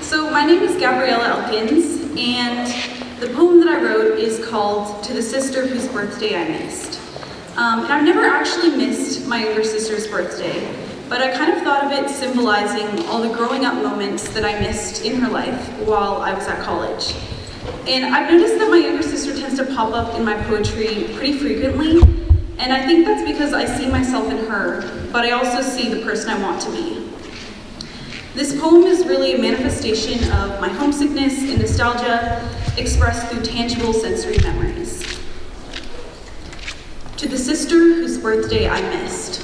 So my name is Gabriella Elkins, and the poem that I wrote is called To the Sister Whose Birthday I Missed. And I've never actually missed my younger sister's birthday, but I kind of thought of it symbolizing all the growing up moments that I missed in her life while I was at college. And I've noticed that my younger sister tends to pop up in my poetry pretty frequently, and I think that's because I see myself in her, but I also see the person I want to be. This poem is really a manifestation of my homesickness and nostalgia expressed through tangible sensory memories. To the sister whose birthday I missed.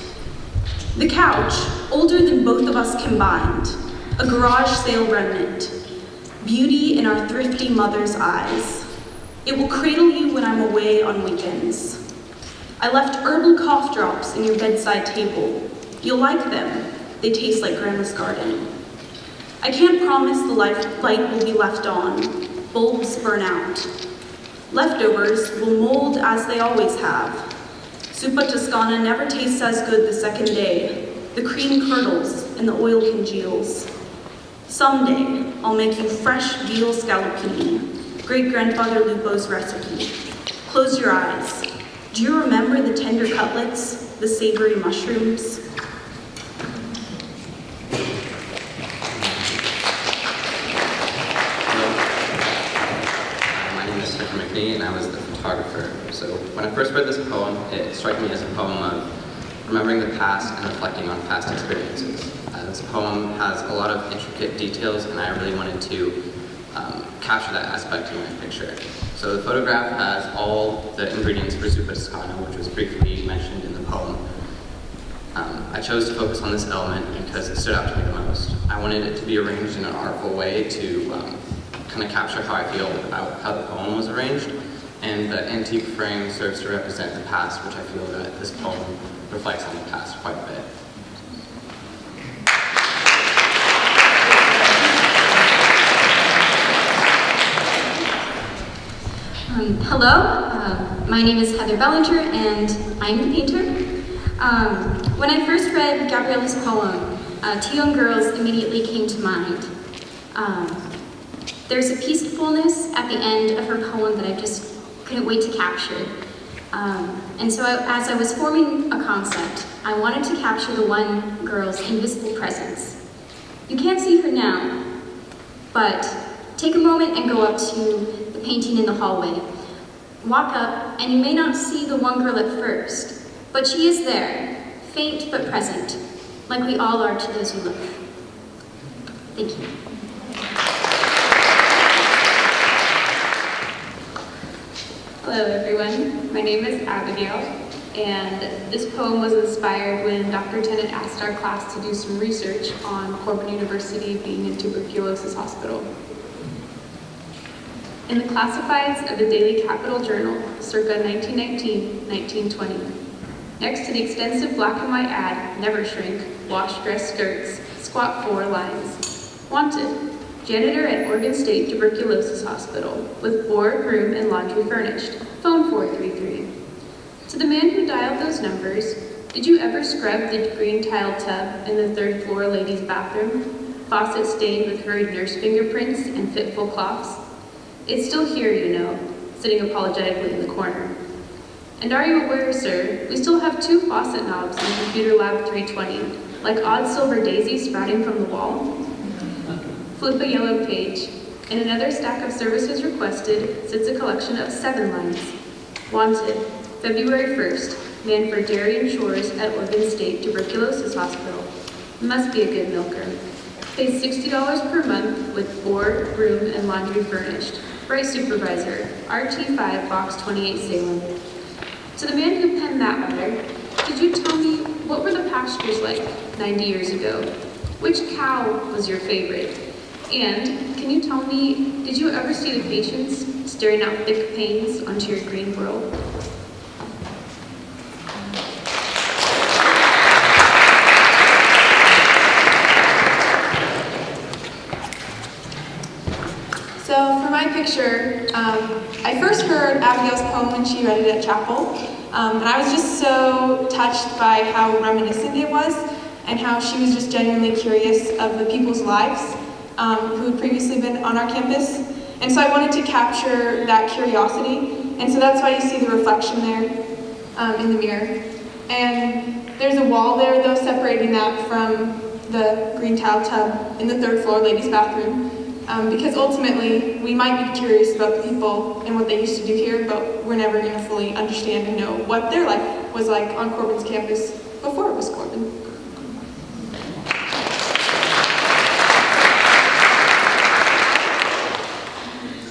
The couch, older than both of us combined, a garage sale remnant, beauty in our thrifty mother's eyes. It will cradle you when I'm away on weekends. I left herbal cough drops in your bedside table. You'll like them. They taste like Grandma's garden. I can't promise the light will be left on. Bulbs burn out. Leftovers will mold as they always have. Zuppa Toscana never tastes as good the second day. The cream curdles and the oil congeals. Someday, I'll make you fresh veal scallopini, great-grandfather Lupo's recipe. Close your eyes. Do you remember the tender cutlets, the savory mushrooms? And I was the photographer. So when I first read this poem, it struck me as a poem of remembering the past and reflecting on past experiences. This poem has a lot of intricate details, and I really wanted to capture that aspect in my picture. So the photograph has all the ingredients for Zuppa Toscana, which was briefly mentioned in the poem. I chose to focus on this element because it stood out to me the most. I wanted it to be arranged in an artful way to kind of capture how I feel about how the poem was arranged, and the antique frame serves to represent the past, which I feel that this poem reflects on the past quite a bit. Hello, my name is Heather Bellinger, and I'm a painter. When I first read Gabriella's poem, two young girls immediately came to mind. There's a peacefulness at the end of her poem that I just couldn't wait to capture. And so as I was forming a concept, I wanted to capture the one girl's invisible presence. You can't see her now, but take a moment and go up to the painting in the hallway. Walk up, and you may not see the one girl at first, but she is there, faint but present, like we all are to those we love. Thank you. Hello everyone, my name is Abigail, and this poem was inspired when Dr. Tennant asked our class to do some research on Corban University being a tuberculosis hospital. In the classifieds of the Daily Capital Journal, circa 1919-1920, next to the extensive black and white ad, never shrink, wash dress skirts, squat 4 lines. Wanted. Janitor at Oregon State Tuberculosis Hospital, with board, room, and laundry furnished. Phone 433. To the man who dialed those numbers, did you ever scrub the green tiled tub in the 3rd floor ladies' bathroom? Faucet stained with hurried nurse fingerprints and fitful cloths? It's still here, you know, sitting apologetically in the corner. And are you aware, sir, we still have 2 faucet knobs in Computer Lab 320, like odd silver daisies sprouting from the wall? Flip a yellow page. In another stack of services requested sits a collection of 7 lines. Wanted, February 1st, man for Darien Shores at Oregon State Tuberculosis Hospital. Must be a good milker. Pays $60 per month with board, room, and laundry furnished. Right supervisor, RT5, Box 28, Salem. To the man who penned that letter, could you tell me what were the pastures like 90 years ago? Which cow was your favorite? And can you tell me, did you ever see the patients staring out thick panes onto your green world? So for my picture, I first heard Abigail's poem when she read it at chapel, and I was just so touched by how reminiscent it was. and how she was just genuinely curious of the people's lives who had previously been on our campus. And so I wanted to capture that curiosity, and so that's why you see the reflection there in the mirror. And there's a wall there, though, separating that from the green tile tub in the 3rd floor ladies' bathroom. Because ultimately, we might be curious about the people and what they used to do here, but we're never going to fully understand and know what their life was like on Corbin's campus before it was Corbin.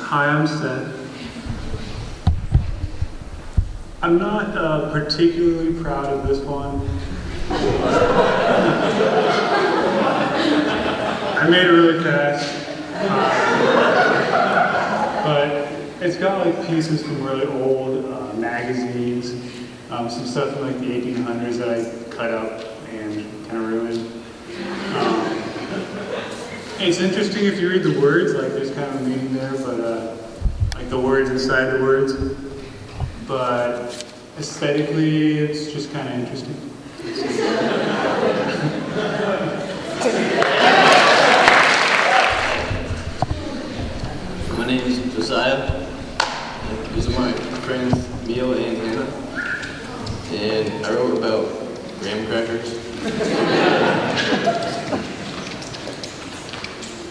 Hi, I'm Seth. I'm not particularly proud of this one. I made it really fast, but it's got like pieces from really old magazines, some stuff from like the 1800s that I cut up and kind of ruined. It's interesting if you read the words, like there's kind of a meaning there, but like the words inside the words. But aesthetically, it's just kind of interesting. My name is Josiah. These are my friends Mio and Hannah. And I wrote about graham crackers.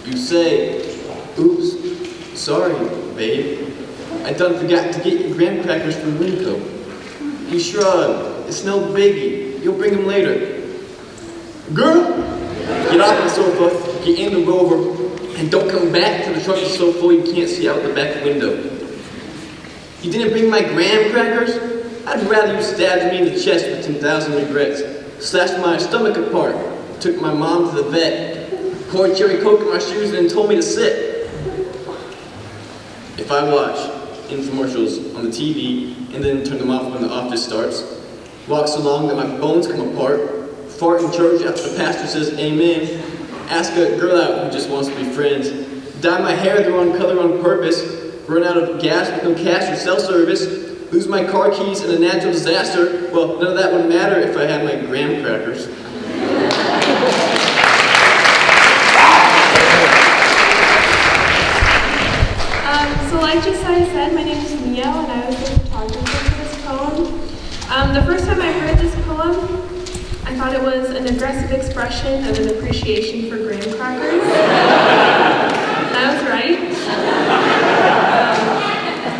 You say, oops, sorry, babe. I done forgot to get your graham crackers from Winco. He shrugged. It's no biggie. You'll bring them later. Girl, get off the sofa, get in the Rover, and don't come back till the truck is so full you can't see out the back window. You didn't bring my graham crackers? I'd rather you stabbed me in the chest with 10,000 regrets, slashed my stomach apart, took my mom to the vet, poured cherry coke in my shoes and then told me to sit. If I watch infomercials on the TV and then turn them off when the office starts, walk so long that my bones come apart, fart in church after the pastor says amen, ask a girl out who just wants to be friends, dye my hair the wrong color on purpose, run out of gas with no cash or cell service, lose my car keys in a natural disaster. Well, none of that would matter if I had my graham crackers. So like Josiah said, my name is Mio, and I was the photographer for this poem. The first time I heard this poem, I thought it was an aggressive expression of an appreciation for graham crackers. I was right.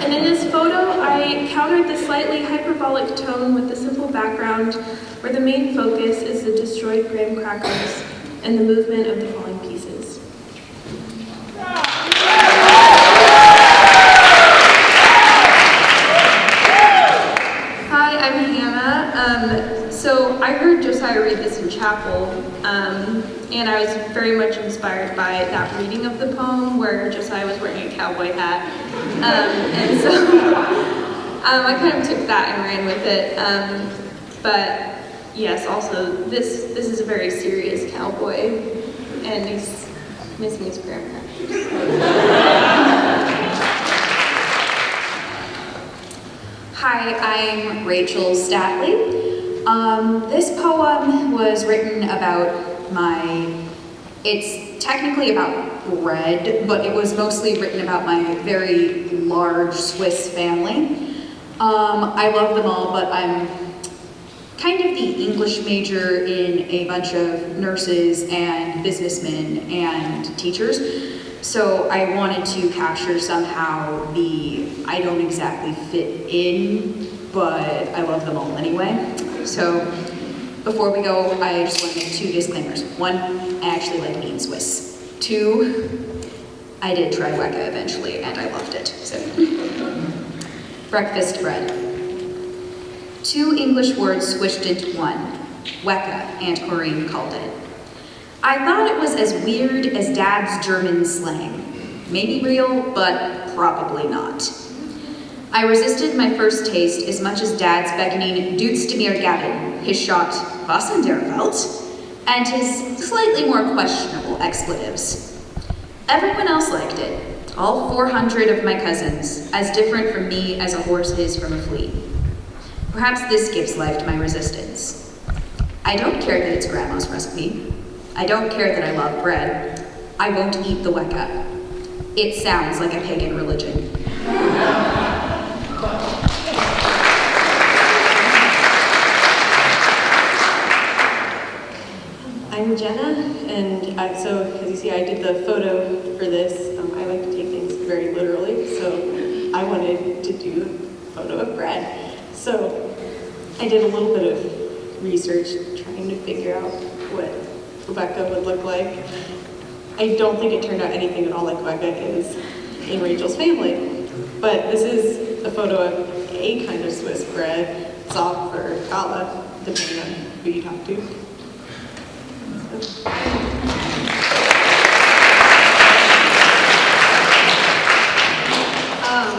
And in this photo, I countered the slightly hyperbolic tone with the simple background where the main focus is the destroyed graham crackers and the movement of the falling pieces. Hi, I'm Hannah. So I heard Josiah read this in chapel, and I was very much inspired by that reading of the poem where Josiah was wearing a cowboy hat. And so I kind of took that and ran with it. But yes, also this is a very serious cowboy, and he's missing his graham crackers. Hi, I'm Rachel Statley. This poem was written about it's technically about bread, but it was mostly written about my very large Swiss family. I love them all, but I'm kind of the English major in a bunch of nurses and businessmen and teachers. So I wanted to capture somehow I don't exactly fit in, but I love them all anyway. So before we go, I just want to make 2 disclaimers. 1, I actually like being Swiss. 2, I did try Weka eventually, and I loved it. So, breakfast bread. 2 English words squished into one. Weka, Aunt Maureen called it. I thought it was as weird as Dad's German slang. Maybe real, but probably not. I resisted my first taste as much as Dad's beckoning "Dutz mir Gavin," his shot "Was in der Welt?" and his slightly more questionable expletives. Everyone else liked it, all 400 of my cousins, as different from me as a horse is from a flea. Perhaps this gives life to my resistance. I don't care that it's grandma's recipe. I don't care that I love bread. I won't eat the Weka. It sounds like a pagan religion. I'm Jenna, and so as you see, I did the photo for this. I like to take things very literally, so I wanted to do a photo of bread. So I did a little bit of research trying to figure out what Weka would look like. I don't think it turned out anything at all like Weka is in Rachel's family, but this is a photo of a kind of Swiss bread, Zopf or challah, depending on who you talk to.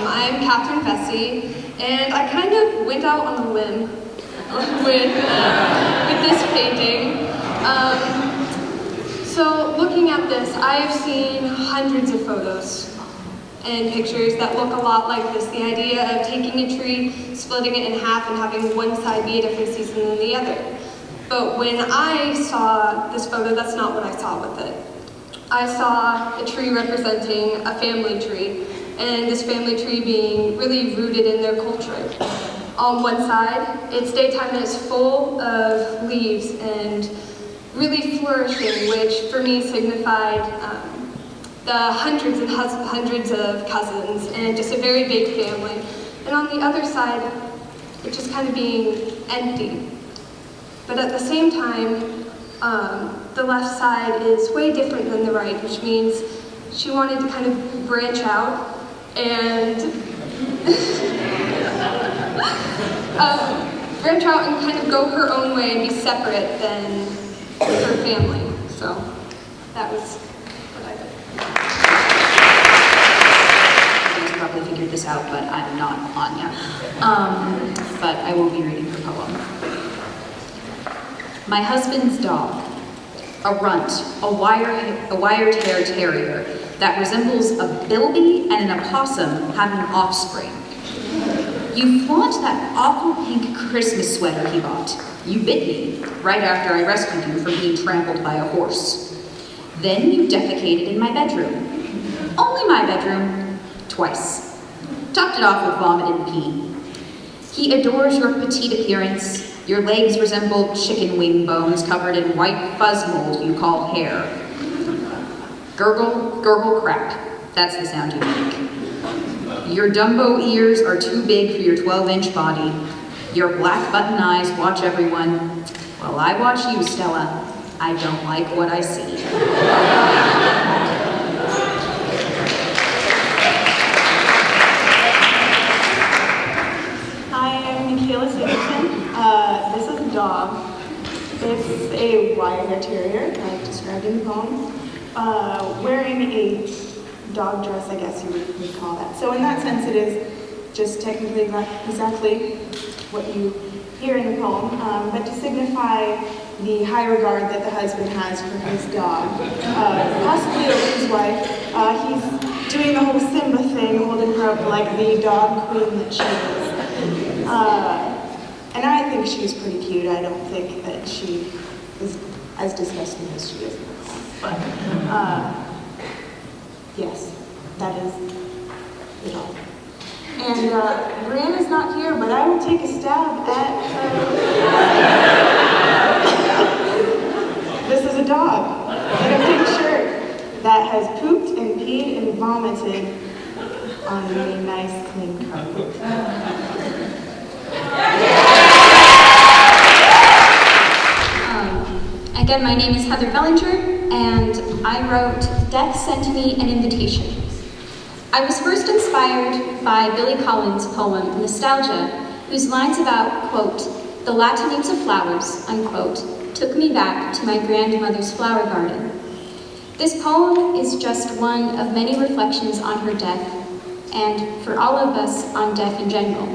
I'm Catherine Vesey, and I kind of went out on a limb with this painting. So looking at this, I've seen hundreds of photos and pictures that look a lot like this. The idea of taking a tree, splitting it in half, and having one side be a different season than the other. But when I saw this photo, that's not what I saw with it. I saw a tree representing a family tree, and this family tree being really rooted in their culture. On one side, it's daytime and it's full of leaves and really flourishing, which for me signified the hundreds and hundreds of cousins and just a very big family. And on the other side, it's just kind of being empty. But at the same time, the left side is way different than the right, which means she wanted to kind of branch out and kind of go her own way and be separate than her family. So that was what I did. You guys probably figured this out, but I'm not Anya. But I will be reading her poem. My husband's dog, a runt, a wire-tailed terrier that resembles a bilby and an opossum having offspring. You flaunt that awful pink Christmas sweater he bought. You bit me right after I rescued you from being trampled by a horse. Then you defecated in my bedroom. Only my bedroom, twice. Topped it off with vomit and pee. He adores your petite appearance. Your legs resemble chicken wing bones covered in white fuzz mold you call hair. Gurgle, gurgle, crack. That's the sound you make. Your Dumbo ears are too big for your 12-inch body. Your black button eyes watch everyone. While I watch you, Stella, I don't like what I see. Hi, I'm Michaela Stevenson. This is a dog. It's a wire terrier, like described in the poem, wearing a dog dress, I guess you would call that. So in that sense, it is just technically not exactly what you hear in the poem, but to signify the high regard that the husband has for his dog, possibly over his wife. He's doing the whole Simba thing, holding her up like the dog queen that she is. And I think she's pretty cute. I don't think that she is as disgusting as she is in the poem. But yes, that is the dog. And Brianna's not here, but I will take a stab at this is a dog in a pink shirt that has pooped and peed and vomited on a nice clean carpet. Again, my name is Heather Bellinger, and I wrote Death Sent Me an Invitation. I was first inspired by Billy Collins' poem, Nostalgia, whose lines about, quote, the Latin names of flowers, unquote, took me back to my grandmother's flower garden. This poem is just one of many reflections on her death, and for all of us on death in general,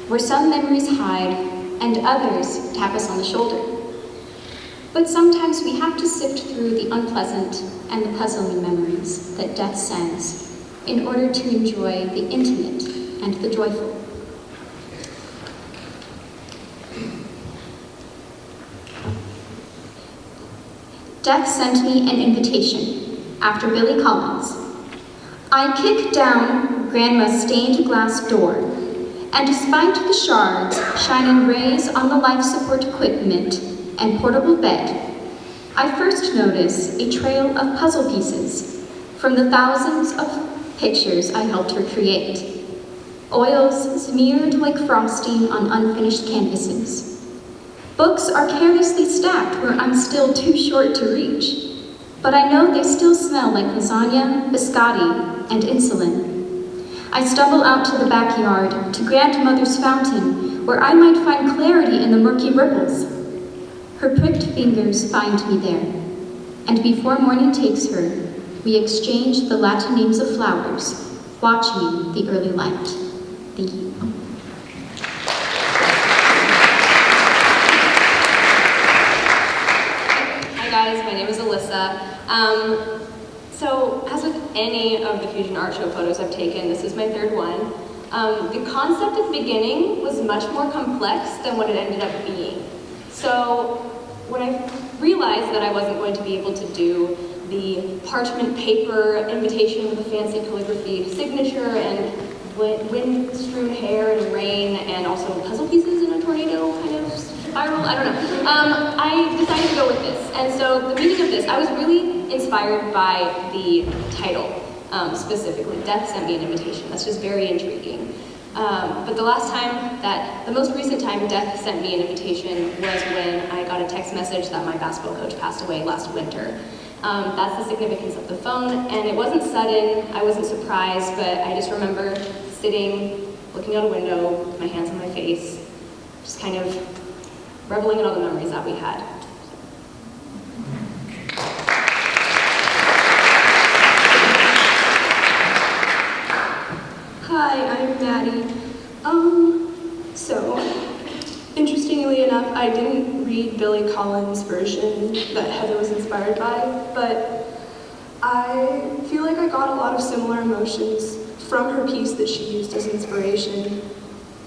where some memories hide and others tap us on the shoulder. But sometimes we have to sift through the unpleasant and the puzzling memories that death sends in order to enjoy the intimate and the joyful. Death sent me an invitation, after Billy Collins. I kick down Grandma's stained glass door, and despite the shards shining rays on the life support equipment and portable bed, I first notice a trail of puzzle pieces from the thousands of pictures I helped her create. Oils smeared like frosting on unfinished canvases. Books are carelessly stacked where I'm still too short to reach, but I know they still smell like lasagna, biscotti, and insulin. I stumble out to the backyard, to grandmother's fountain, where I might find clarity in the murky ripples. Her pricked fingers find me there, and before morning takes her, we exchange the Latin names of flowers, watching the early light. Thank you. Hi guys, my name is Alyssa. So as with any of the Fusion Art Show photos I've taken, this is my third one. The concept at the beginning was much more complex than what it ended up being. So when I realized that I wasn't going to be able to do the parchment paper invitation with a fancy calligraphy signature and wind-strewn hair and rain and also puzzle pieces in a tornado kind of spiral, I don't know. I decided to go with this. And so the meaning of this, I was really inspired by the title specifically. Death sent me an invitation. That's just very intriguing. But the most recent time Death sent me an invitation was when I got a text message that my basketball coach passed away last winter. That's the significance of the phone, and it wasn't sudden, I wasn't surprised, but I just remember sitting, looking out a window, my hands on my face, just kind of reveling in all the memories that we had. Hi, I'm Maddie. So, interestingly enough, I didn't read Billy Collins' version that Heather was inspired by, but I feel like I got a lot of similar emotions from her piece that she used as inspiration.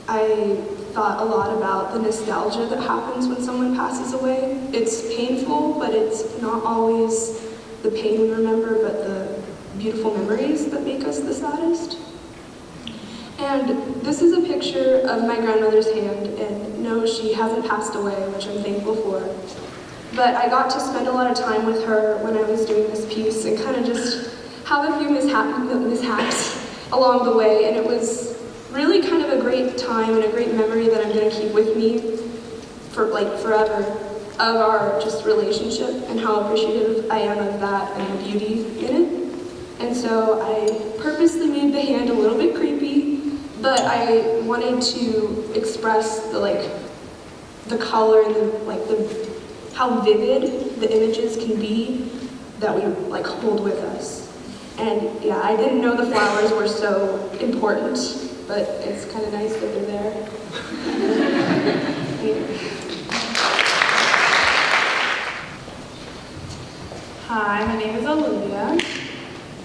I thought a lot about the nostalgia that happens when someone passes away. It's painful, but it's not always the pain we remember, but the beautiful memories that make us the saddest. And this is a picture of my grandmother's hand, and no, she hasn't passed away, which I'm thankful for. But I got to spend a lot of time with her when I was doing this piece and kind of just have a few mishaps along the way, and it was really kind of a great time and a great memory that I'm going to keep with me for like forever of our just relationship and how appreciative I am of that and the beauty in it. And so I purposely made the hand a little bit creepy, but I wanted to express the color and how vivid the images can be that we hold with us. And yeah, I didn't know the flowers were so important, but it's kind of nice that they're there. Hi, my name is Olivia,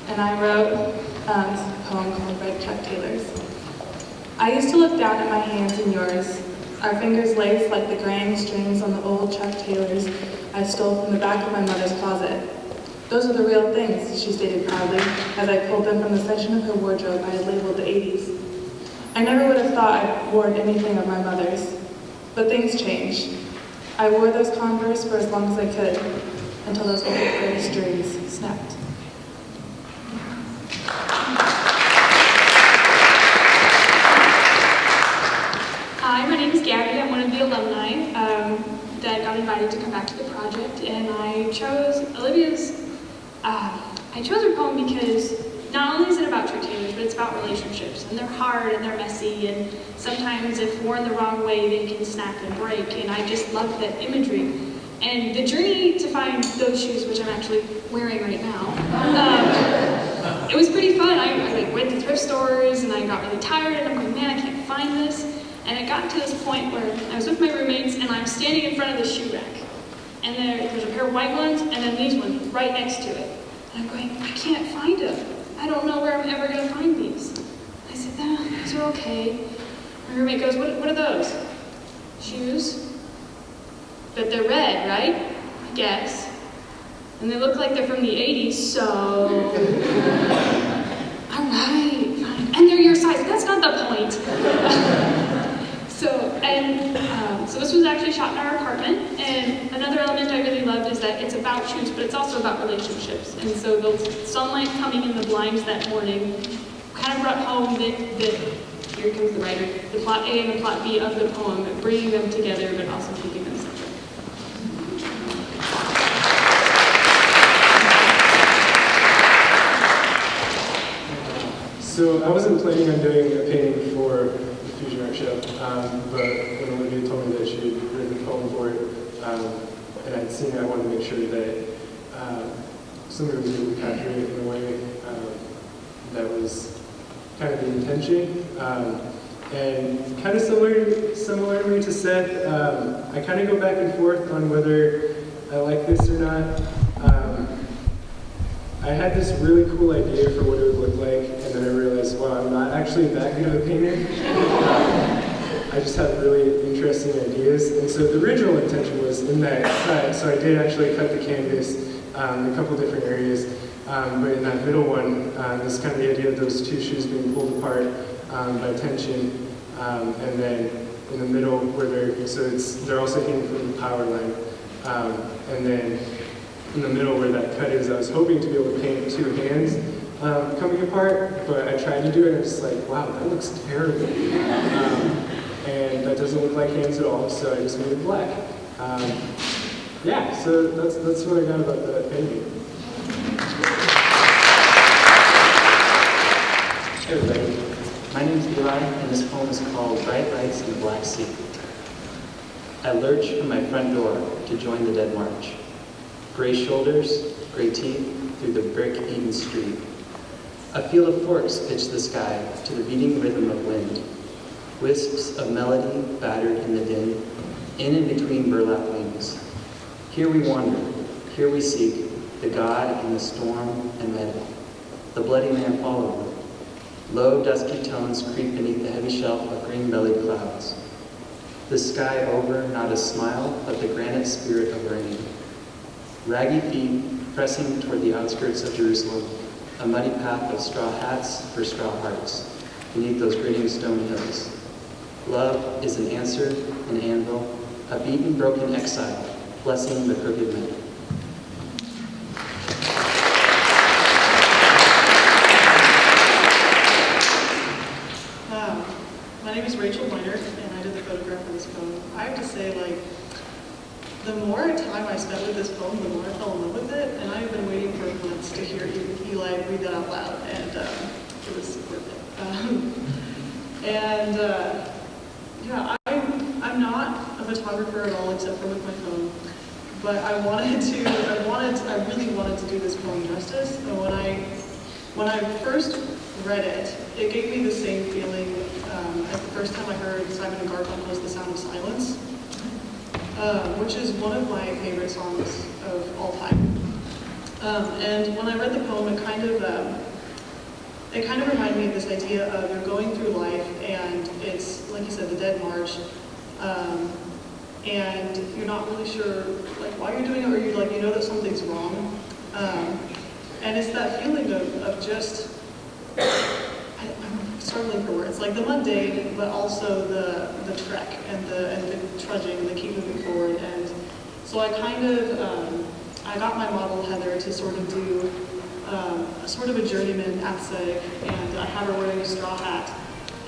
and I wrote a poem called Red Chuck Taylors. I used to look down at my hands and yours, our fingers laced like the graying strings on the old Chuck Taylors I stole from the back of my mother's closet. Those are the real things, she stated proudly, as I pulled them from the section of her wardrobe I had labeled the 80s. I never would have thought I wore anything of my mother's, but things change. I wore those Converse for as long as I could, until those old gray strings snapped. Hi, my name is Gabby. I'm one of the alumni that got invited to come back to the project, and I chose Olivia's. I chose her poem because not only is it about Chuck Taylors, but it's about relationships, and they're hard and they're messy, and sometimes if worn the wrong way, they can snap and break. And I just love that imagery. And the journey to find those shoes, which I'm actually wearing right now, it was pretty fun. I went to thrift stores and I got really tired and I'm like, man, I can't find this. And it got to this point where I was with my roommates and I'm standing in front of the shoe rack. And there's a pair of white ones and then these ones right next to it. And I'm going, I can't find them. I don't know where I'm ever going to find these. I said, these are okay. My roommate goes, what are those? Shoes? But they're red, right? I guess. and they look like they're from the 80s, so... All right, fine. And they're your size. That's not the point. So this was actually shot in our apartment, and another element I really loved is that it's about shoots, but it's also about relationships. And so the sunlight coming in the blinds that morning kind of brought home that here comes the writer, the plot A and the plot B of the poem, bringing them together, but also keeping them separate. So I wasn't planning on doing a painting for the Fusion Art Show, but when Olivia told me that she had written a poem for it, and I'd seen it, I wanted to make sure that somebody was able to capture it in a way that was kind of the intention. And kind of similarly to Seth, I kind of go back and forth on whether I like this or not. I had this really cool idea for what it would look like, and then I realized, wow, I'm not actually that good of a painter. I just have really interesting ideas. And so the original intention was in that cut, so I did actually cut the canvas in a couple different areas. But in that middle one, is kind of the idea of those two shoes being pulled apart by tension. And then in the middle where they're also hanging from the power line. And then in the middle where that cut is, I was hoping to be able to paint two hands coming apart, but I tried to do it and I was like, wow, that looks terrible. And that doesn't look like hands at all, so I just made it black. Yeah, so that's what I got about that painting. Hey everybody, my name is Eli, and this poem is called Bright Lights in the Black Sea. I lurch from my front door to join the Dead March. Gray shoulders, gray teeth through the brick-eaten street. A field of forks pitch the sky to the beating rhythm of wind. Wisps of melody battered in the din, in and between burlap wings. Here we wander, here we seek, the God in the storm and meadow. The bloody man following. Low, dusky tones creep beneath the heavy shelf of green-bellied clouds. The sky over, not a smile, but the granite spirit of rain. Raggy feet pressing toward the outskirts of Jerusalem, a muddy path of straw hats for straw hearts, beneath those grinning stone hills. Love is an answer, an anvil, a beaten, broken exile, blessing the crooked man. My name is Rachel Pointer, and I did the photograph for this poem. I have to say, the more time I spent with this poem, the more I fell in love with it, and I've been waiting for months to hear Eli read that out loud, and it was worth it. Yeah, I'm not a photographer at all, except for with my phone, but I really wanted to do this poem justice, and when I first read it, it gave me the same feeling as the first time I heard Simon & Garfunkel's The Sound of Silence, which is one of my favorite songs of all time. And when I read the poem, it kind of reminded me of this idea of you're going through life and it's, like you said, the Dead March, and you're not really sure why you're doing it, or you know that something's wrong. And it's that feeling of just, I'm struggling for words, the mundane, but also the trek and the trudging and the keep moving forward. And so I I got my model Heather to sort of do sort of a journeyman aesthetic, and I have her wearing a straw hat.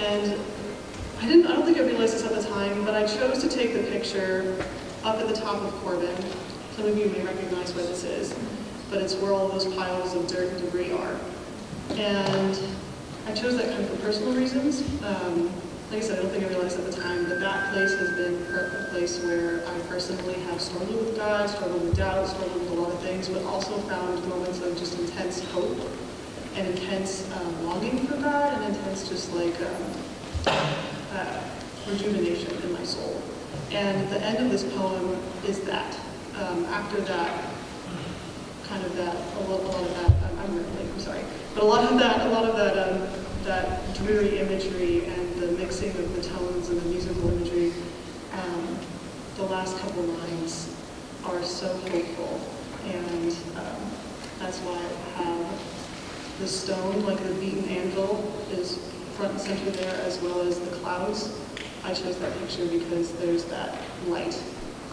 And I don't think I realized this at the time, but I chose to take the picture up at the top of Corbin. Some of you may recognize where this is, but it's where all those piles of dirt and debris are. And I chose that kind of for personal reasons. Like I said, I don't think I realized at the time, but that place has been a place where I personally have struggled with God, struggled with doubt, struggled with a lot of things, but also found moments of just intense hope and intense longing for God and intense just rejuvenation in my soul. And the end of this poem is that. After that, a lot of that, I'm rambling, I'm sorry, but a lot of that dreary imagery and the mixing of the tones and the musical imagery, the last couple lines are so hopeful and that's why I have the stone, like the beaten anvil, is front and center there, as well as the clouds. I chose that picture because there's that light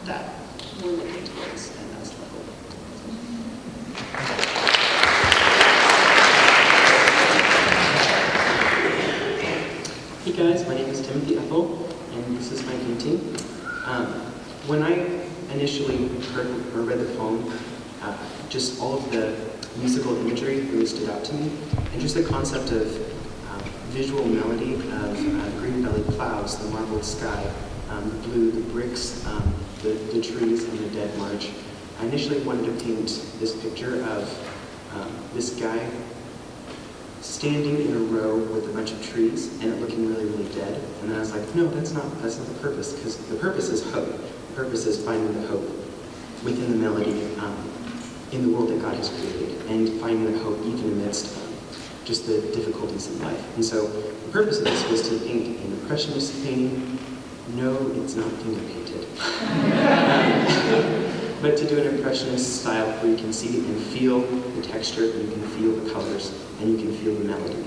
that we're looking towards, and that's the hope. Hey guys, my name is Timothy Ethel, and this is my painting. When I initially heard or read the poem, just all of the musical imagery really stood out to me, and just the concept of visual melody of green-bellied clouds, the marbled sky, the blue, the bricks, the trees, and the dead march. I initially wanted to paint this picture of this guy standing in a row with a bunch of trees and it looking really, really dead. And then I was like, no, that's not the purpose, because the purpose is hope. The purpose is finding the hope within the melody in the world that God has created, and finding the hope even amidst just the difficulties in life. And so the purpose of this was to paint an impressionist painting. No, it's not finger painted. But to do an impressionist style where you can see and feel the texture, and you can feel the colors, and you can feel the melody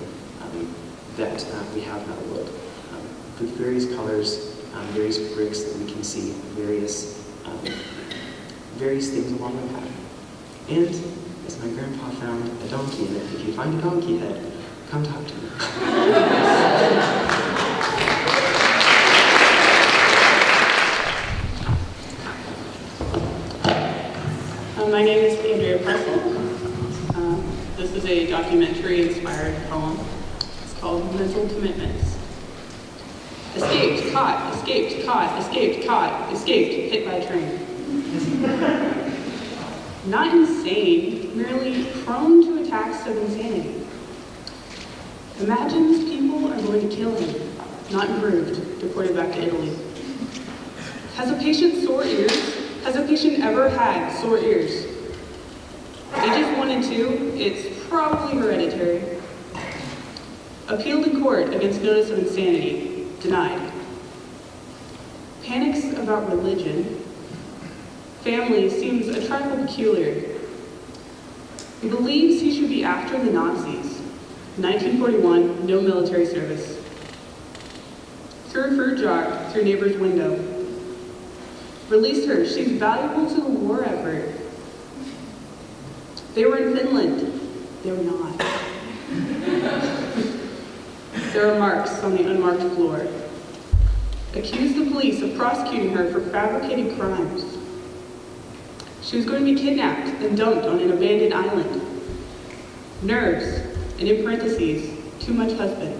that we have in our world. With various colors, various bricks that we can see, various things along the path. And as my grandpa found a donkey in it, if you find a donkey head, come talk to me. My name is Andrea Pressel. This is a documentary-inspired poem. It's called Mental Commitments. Escaped, caught, escaped, caught, escaped, caught, escaped, hit by a train. Not insane, merely prone to attacks of insanity. Imagines people are going to kill him, not improved, deported back to Italy. Has a patient sore ears? Has a patient ever had sore ears? Ages 1 and 2, it's probably hereditary. Appealed in court against notice of insanity, denied. Panics about religion. Family seems a trifle peculiar. He believes he should be after the Nazis. 1941, no military service. Threw a fruit jar through neighbor's window. Released her, she's valuable to the war effort. They were in Finland. They were not. There are marks on the unmarked floor. Accused the police of prosecuting her for fabricated crimes. She was going to be kidnapped and dumped on an abandoned island. Nerves, and in parentheses, too much husband.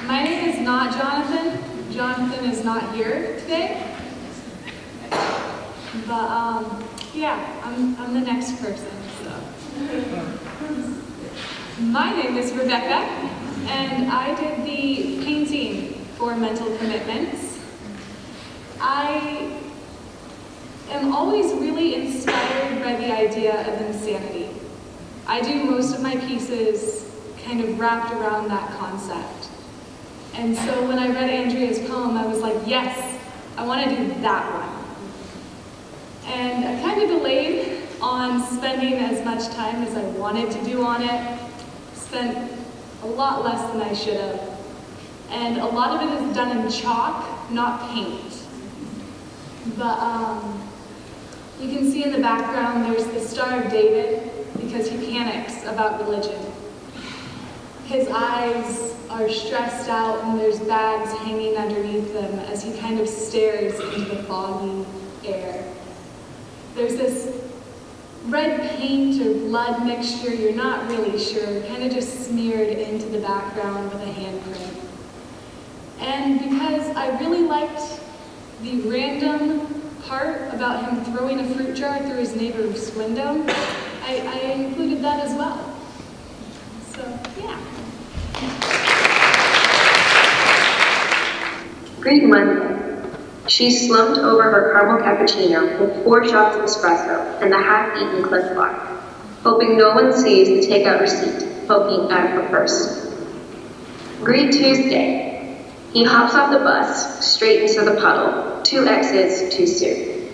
My name is not Jonathan. Jonathan is not here today. But yeah, I'm the next person, so. My name is Rebecca, and I did the painting for Mental Commitments. I am always really inspired by the idea of insanity. I do most of my pieces kind of wrapped around that concept. And so when I read Andrea's poem, I was like, yes, I want to do that one. And I kind of delayed on spending as much time as I wanted to do on it. Spent a lot less than I should have. And a lot of it is done in chalk, not paint. But you can see in the background there's the Star of David because he panics about religion. His eyes are stressed out and there's bags hanging underneath them as he kind of stares into the foggy air. There's this red paint or blood mixture, you're not really sure, kind of just smeared into the background with a handprint. And because I really liked the random part about him throwing a fruit jar through his neighbor's window, I included that as well. So, yeah. Great Monday. She slumped over her caramel cappuccino with 4 shots of espresso and the half-eaten Cliff Bar, hoping no one sees the takeout receipt poking out of her purse. Great Tuesday. He hops off the bus, straight into the puddle, 2 exits too soon.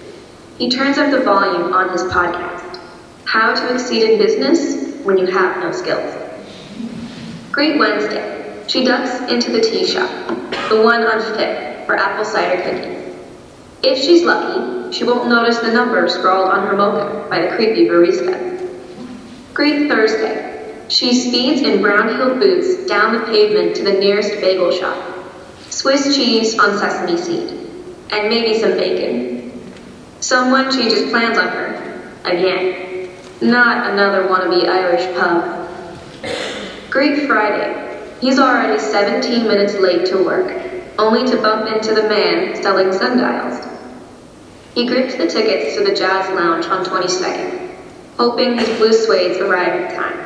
He turns up the volume on his podcast, How to Exceed in Business When You Have No Skills. Great Wednesday. She ducks into the tea shop, the one on Fifth, for apple cider cookies. If she's lucky, she won't notice the number scrawled on her mocha by the creepy barista. Great Thursday. She speeds in brown-heeled boots down the pavement to the nearest bagel shop. Swiss cheese on sesame seed, and maybe some bacon. Someone changes plans on her, again. Not another wannabe Irish pub. Great Friday. He's already 17 minutes late to work, only to bump into the man selling sundials. He grips the tickets to the Jazz Lounge on 22nd, hoping his blue suedes arrive in time.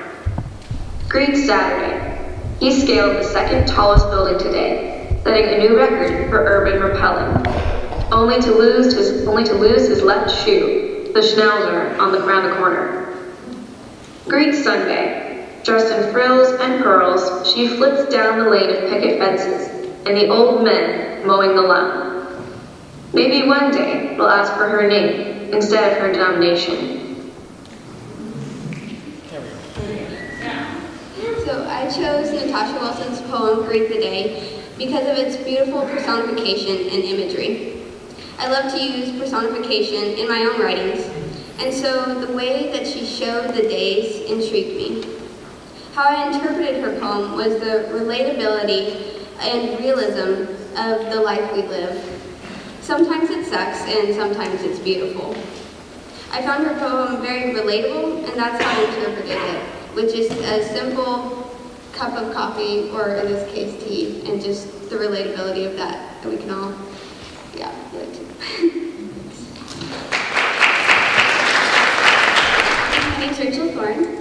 Great Saturday. He scaled the 2nd tallest building today, setting a new record for urban rappelling, only to lose his left shoe, the Schnauzer, around the corner. Great Sunday. Dressed in frills and pearls, she flits down the lane of picket fences and the old men mowing the lawn. Maybe one day we'll ask for her name instead of her denomination. So I chose Natasha Wilson's poem, Greet the Day, because of its beautiful personification and imagery. I love to use personification in my own writings, and so the way that she showed the days intrigued me. How I interpreted her poem was the relatability and realism of the life we live. Sometimes it sucks and sometimes it's beautiful. I found her poem very relatable, and that's how I interpreted it, with just a simple cup of coffee, or in this case tea, and just the relatability of that we can all, relate to. My name's Rachel Thorne.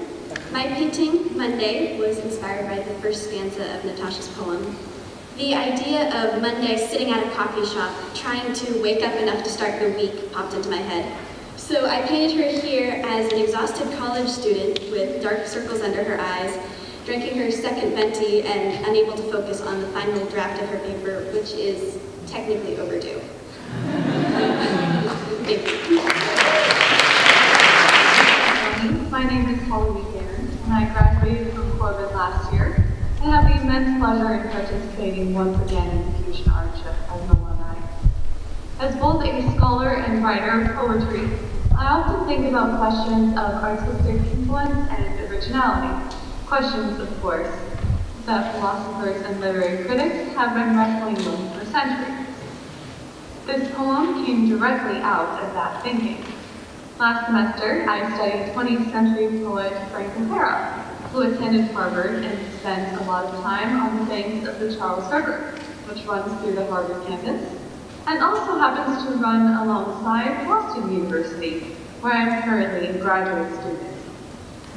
My painting, Monday, was inspired by the first stanza of Natasha's poem. The idea of Monday sitting at a coffee shop, trying to wake up enough to start the week, popped into my head. So I painted her here as an exhausted college student with dark circles under her eyes, drinking her second venti and unable to focus on the final draft of her paper, which is technically overdue. Thank you. My name is Holly Buchanan, and I graduated from Corbin last year. I have the immense pleasure in participating once again in the Fusion Artship as an alumni. As both a scholar and writer of poetry, I often think about questions of artistic influence and originality. Questions, of course, that philosophers and literary critics have been wrestling with for centuries. This poem came directly out of that thinking. Last semester, I studied 20th century poet Frank O'Hara, who attended Harvard and spent a lot of time on the banks of the Charles River, which runs through the Harvard campus, and also happens to run alongside Boston University, where I am currently a graduate student.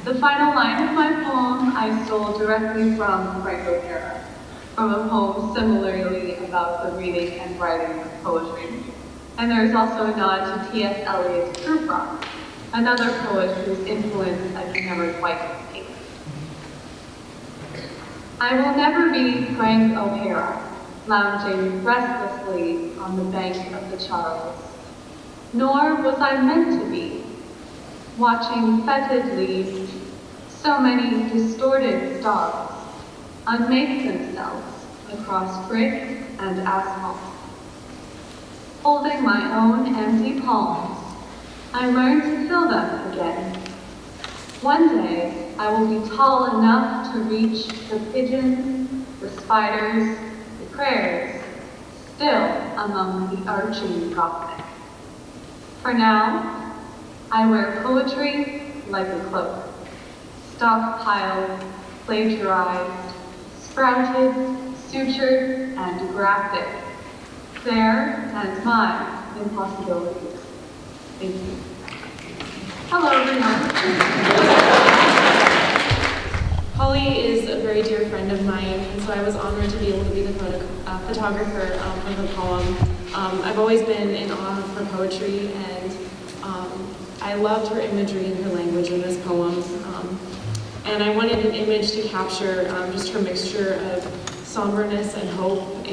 The final line of my poem I stole directly from Frank O'Hara, from a poem similarly about the reading and writing of poetry. And there is also a nod to T.S. Eliot's Prufrock, another poet whose influence I can never quite escape. I will never be Frank O'Hara, lounging restlessly on the bank of the Charles, nor was I meant to be, watching fetid leaves, so many distorted stars, unmake themselves across brick and asphalt. Holding my own empty palms, I learned to fill them again. One day, I will be tall enough to reach the pigeons, the spiders, the prayers, still among the arching gothic. For now, I wear poetry like a cloak, stockpiled, plagiarized, sprouted, sutured, and graphic. Their and my impossibilities. Thank you. Hello, everyone. Holly is a very dear friend of mine, and so I was honored to be able to be the photographer of the poem. I've always been in awe of her poetry, and I loved her imagery and her language in this poem. And I wanted an image to capture just her mixture of somberness and hope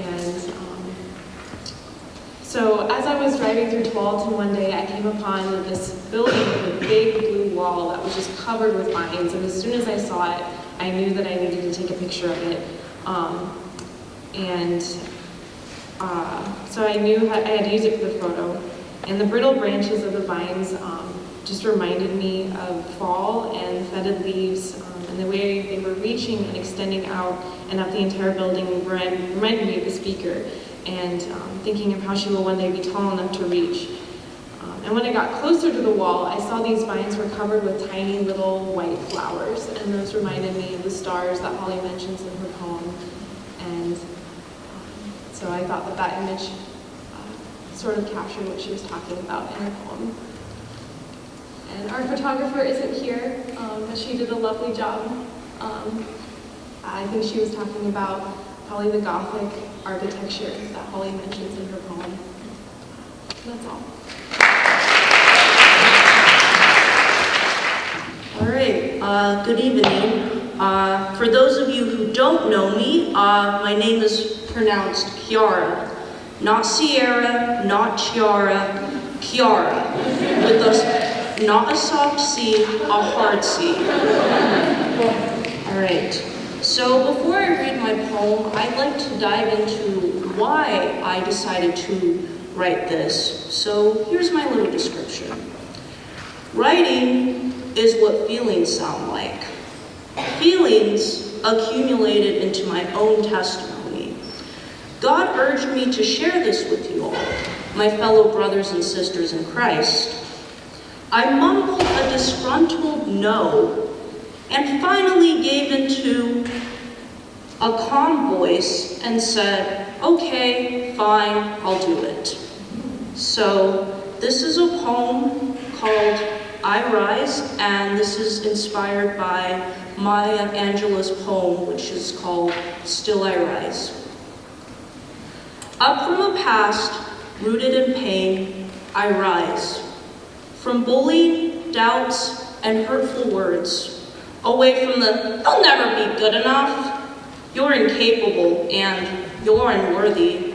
So as I was driving through Tualatin one day, I came upon this building with a big blue wall that was just covered with vines, and as soon as I saw it, I knew that I needed to take a picture of it. So I knew I had to use it for the photo. And the brittle branches of the vines just reminded me of fall and fetid leaves, and the way they were reaching and extending out and up the entire building reminded me of the speaker, and thinking of how she will one day be tall enough to reach. And when I got closer to the wall, I saw these vines were covered with tiny little white flowers, and those reminded me of the stars that Holly mentions in her poem. And so I thought that image sort of captured what she was talking about in her poem. And our photographer isn't here, but she did a lovely job. I think she was talking about probably the Gothic architecture that Holly mentions in her poem. That's all. All right, good evening. For those of you who don't know me, my name is pronounced Kiara. Not Sierra, not Chiara, Kiara. With a, not a soft C, a hard C. All right, so before I read my poem, I'd like to dive into why I decided to write this. So here's my little description. Writing is what feelings sound like. Feelings accumulated into my own testimony. God urged me to share this with you all, my fellow brothers and sisters in Christ. I mumbled a disgruntled no, and finally gave into a calm voice and said, okay, fine, I'll do it. So this is a poem called I Rise, and this is inspired by Maya Angelou's poem, which is called Still I Rise. Up from a past rooted in pain, I rise. From bullying, doubts, and hurtful words, away from the, "You'll never be good enough," "You're incapable," and "You're unworthy."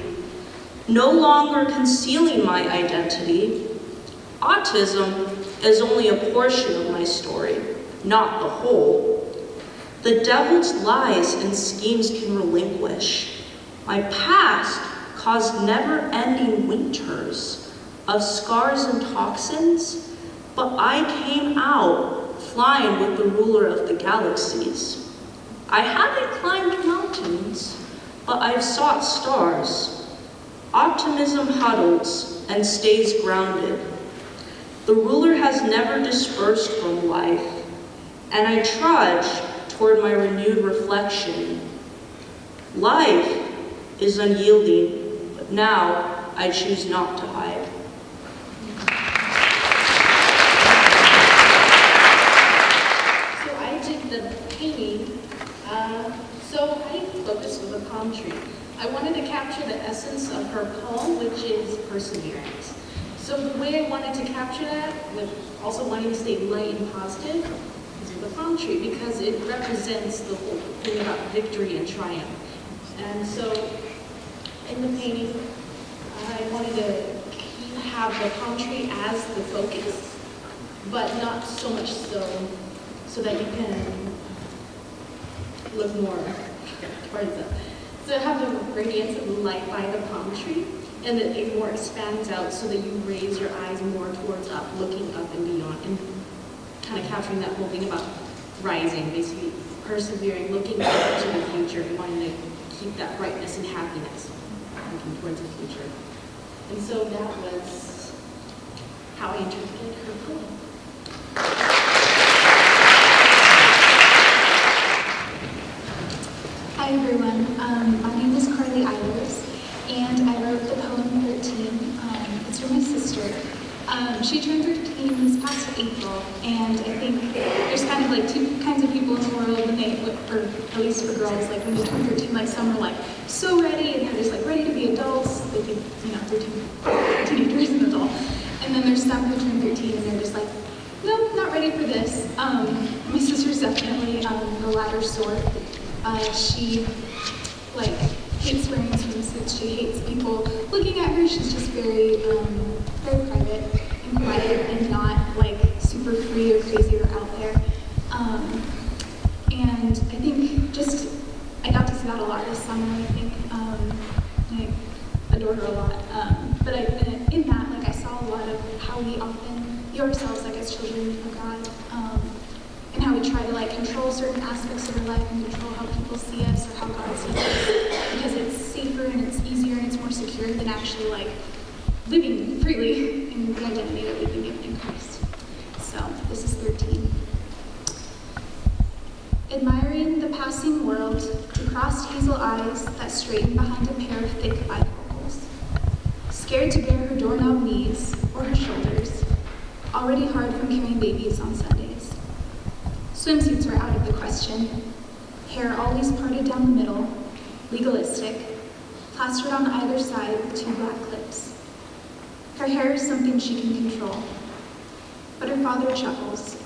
No longer concealing my identity, autism is only a portion of my story, not the whole. The devil's lies and schemes can relinquish. My past caused never-ending winters of scars and toxins, but I came out flying with the ruler of the galaxies. I haven't climbed mountains, but I've sought stars. Optimism huddles and stays grounded. The ruler has never dispersed from life, and I trudge toward my renewed reflection. Life is unyielding, but now I choose not to hide. So I did the painting, so I focused with a palm tree. I wanted to capture the essence of her poem, which is perseverance. So the way I wanted to capture that, with also wanting to stay light and positive, is with a palm tree, because it represents the whole thing about victory and triumph. And so in the painting, I wanted to have the palm tree as the focus, but not so much so that you can look more towards it. So have the radiance of the light by the palm tree, and that it more expands out so that you raise your eyes more towards up, looking up and beyond, and kind of capturing that whole thing about rising, basically persevering, looking up to the future, and wanting to keep that brightness and happiness, looking towards the future. And so that was how I interpreted her poem. Hi everyone, my name is Carly Eilers, and I wrote the poem 13. It's for my sister. She turned 13 this past April, and I think there's kind of like two kinds of people in the world when they, or at least for girls, like when they turn 13, like some are like so ready and they're just like ready to be adults. They think, you know, they're teenagers and adult. And then there's some who turn 13 and they're just like, nope, not ready for this. My sister's definitely the latter sort. She like hates wearing swimsuits. that she hates people looking at her. She's just very, very private and quiet and not like super free or crazy or out there. And I think just, I got to see that a lot this summer, I think. I adore her a lot. But in that, like, I saw a lot of how we often view ourselves like as children of God, and how we try to like control certain aspects of our life and control how people see us or how God sees us, because it's safer and it's easier and it's more secure than actually like living freely in the identity that we've been given in Christ. So this is 13. Admiring the passing world, the crossed hazel eyes that straighten behind a pair of thick bifocals. Scared to bare her doorknob knees or her shoulders, already hard from carrying babies on Sundays. Swimsuits were out of the question. Hair always parted down the middle, legalistic, plastered on either side with 2 black clips. Her hair is something she can control, but her father chuckles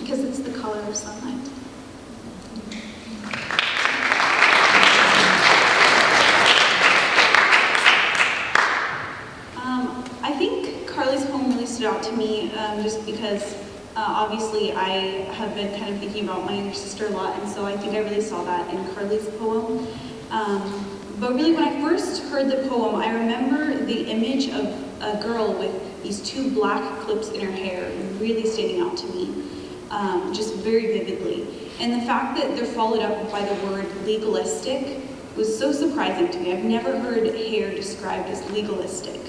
because it's the color of sunlight. I think Carly's poem really stood out to me just because obviously I have been kind of thinking about my younger sister a lot, and so I think I really saw that in Carly's poem. But really, when I first heard the poem, I remember the image of a girl with these 2 black clips in her hair really standing out to me, just very vividly. And the fact that they're followed up by the word legalistic was so surprising to me. I've never heard hair described as legalistic.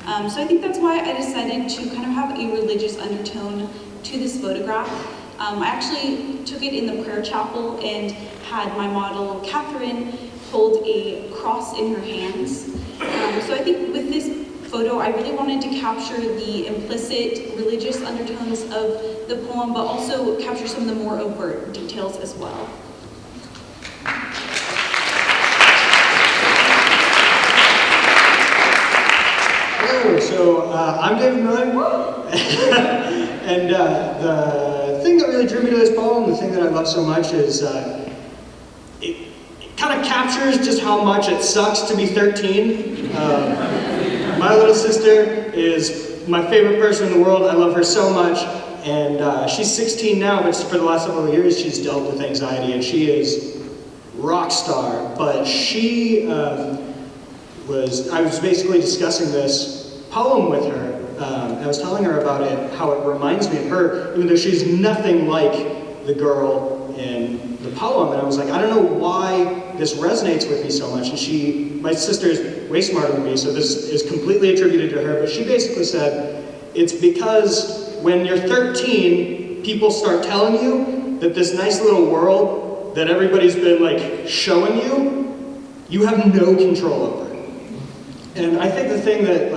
So I think that's why I decided to kind of have a religious undertone to this photograph. I actually took it in the prayer chapel and had my model, Catherine, hold a cross in her hands. So I think with this photo, I really wanted to capture the implicit religious undertones of the poem, but also capture some of the more overt details as well. Hello, so I'm David Miller, and the thing that really drew me to this poem, the thing that I love so much is it kind of captures just how much it sucks to be 13. My little sister is my favorite person in the world. I love her so much, and she's 16 now, but for the last several years she's dealt with anxiety, and she is rock star. But she I was basically discussing this poem with her. I was telling her about it, how it reminds me of her, even though she's nothing like the girl in the poem. And I was like, I don't know why this resonates with me so much. And my sister is way smarter than me, so this is completely attributed to her. But she basically said, it's because when you're 13, people start telling you that this nice little world that everybody's been like showing you have no control over. And I think the thing that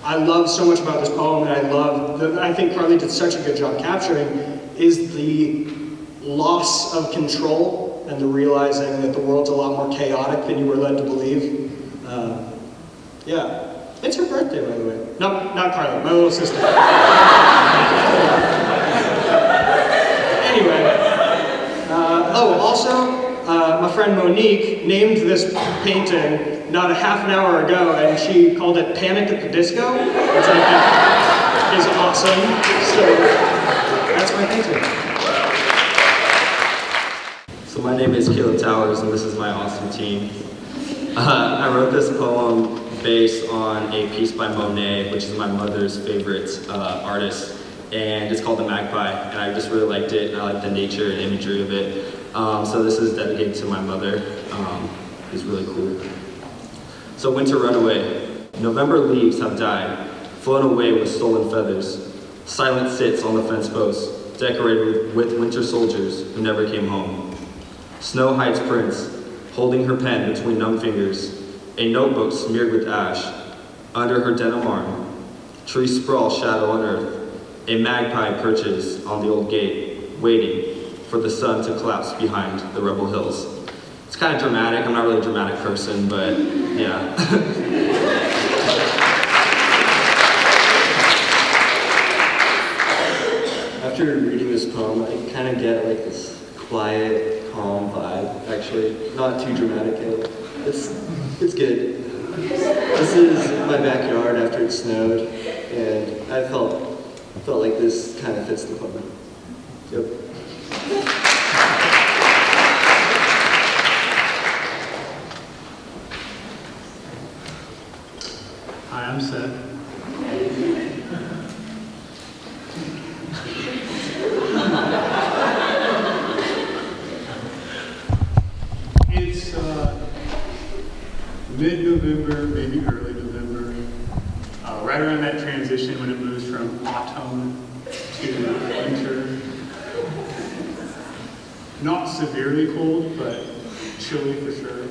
I love so much about this poem, and I think Carly did such a good job capturing, is the loss of control and the realizing that the world's a lot more chaotic than you were led to believe. Yeah, it's her birthday, by the way. No, not Carly, my little sister. Anyway, also, my friend Monique named this painting not a half an hour ago, and she called it Panic at the Disco, which I think is awesome. So that's my painting. So my name is Caleb Towers, and this is my awesome team. I wrote this poem based on a piece by Monet, which is my mother's favorite artist, and it's called The Magpie, and I just really liked it. I like the nature and imagery of it. So this is dedicated to my mother. It's really cool. So Winter Runaway. November leaves have died, flown away with stolen feathers. Silent sits on the fence post, decorated with winter soldiers who never came home. Snow hides Prince, holding her pen between numb fingers, a notebook smeared with ash. Under her denim arm, trees sprawl shadow on earth. A magpie perches on the old gate, waiting for the sun to collapse behind the rebel hills. It's kind of dramatic. I'm not really a dramatic person, but yeah. After reading this poem, I kind of get like this quiet, calm vibe, actually. Not too dramatic, It's good. This is my backyard after it snowed, and I felt like this kind of fits the poem. Yep. Hi, I'm Seth. It's mid-November, maybe early November, right around that transition when it moves from autumn to winter. Not severely cold, but chilly for sure.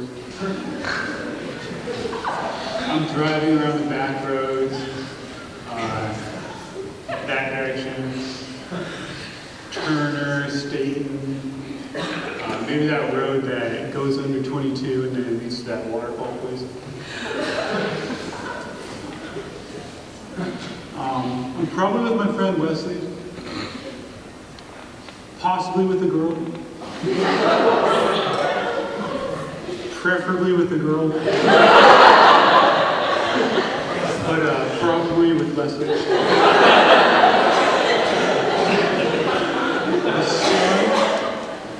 I'm driving around the back roads, that direction, Turner, Staten, maybe that road that goes under 22 and then leads to that waterfall place. I'm probably with my friend Wesley, possibly with a girl, preferably with a girl, but probably with Wesley. The sun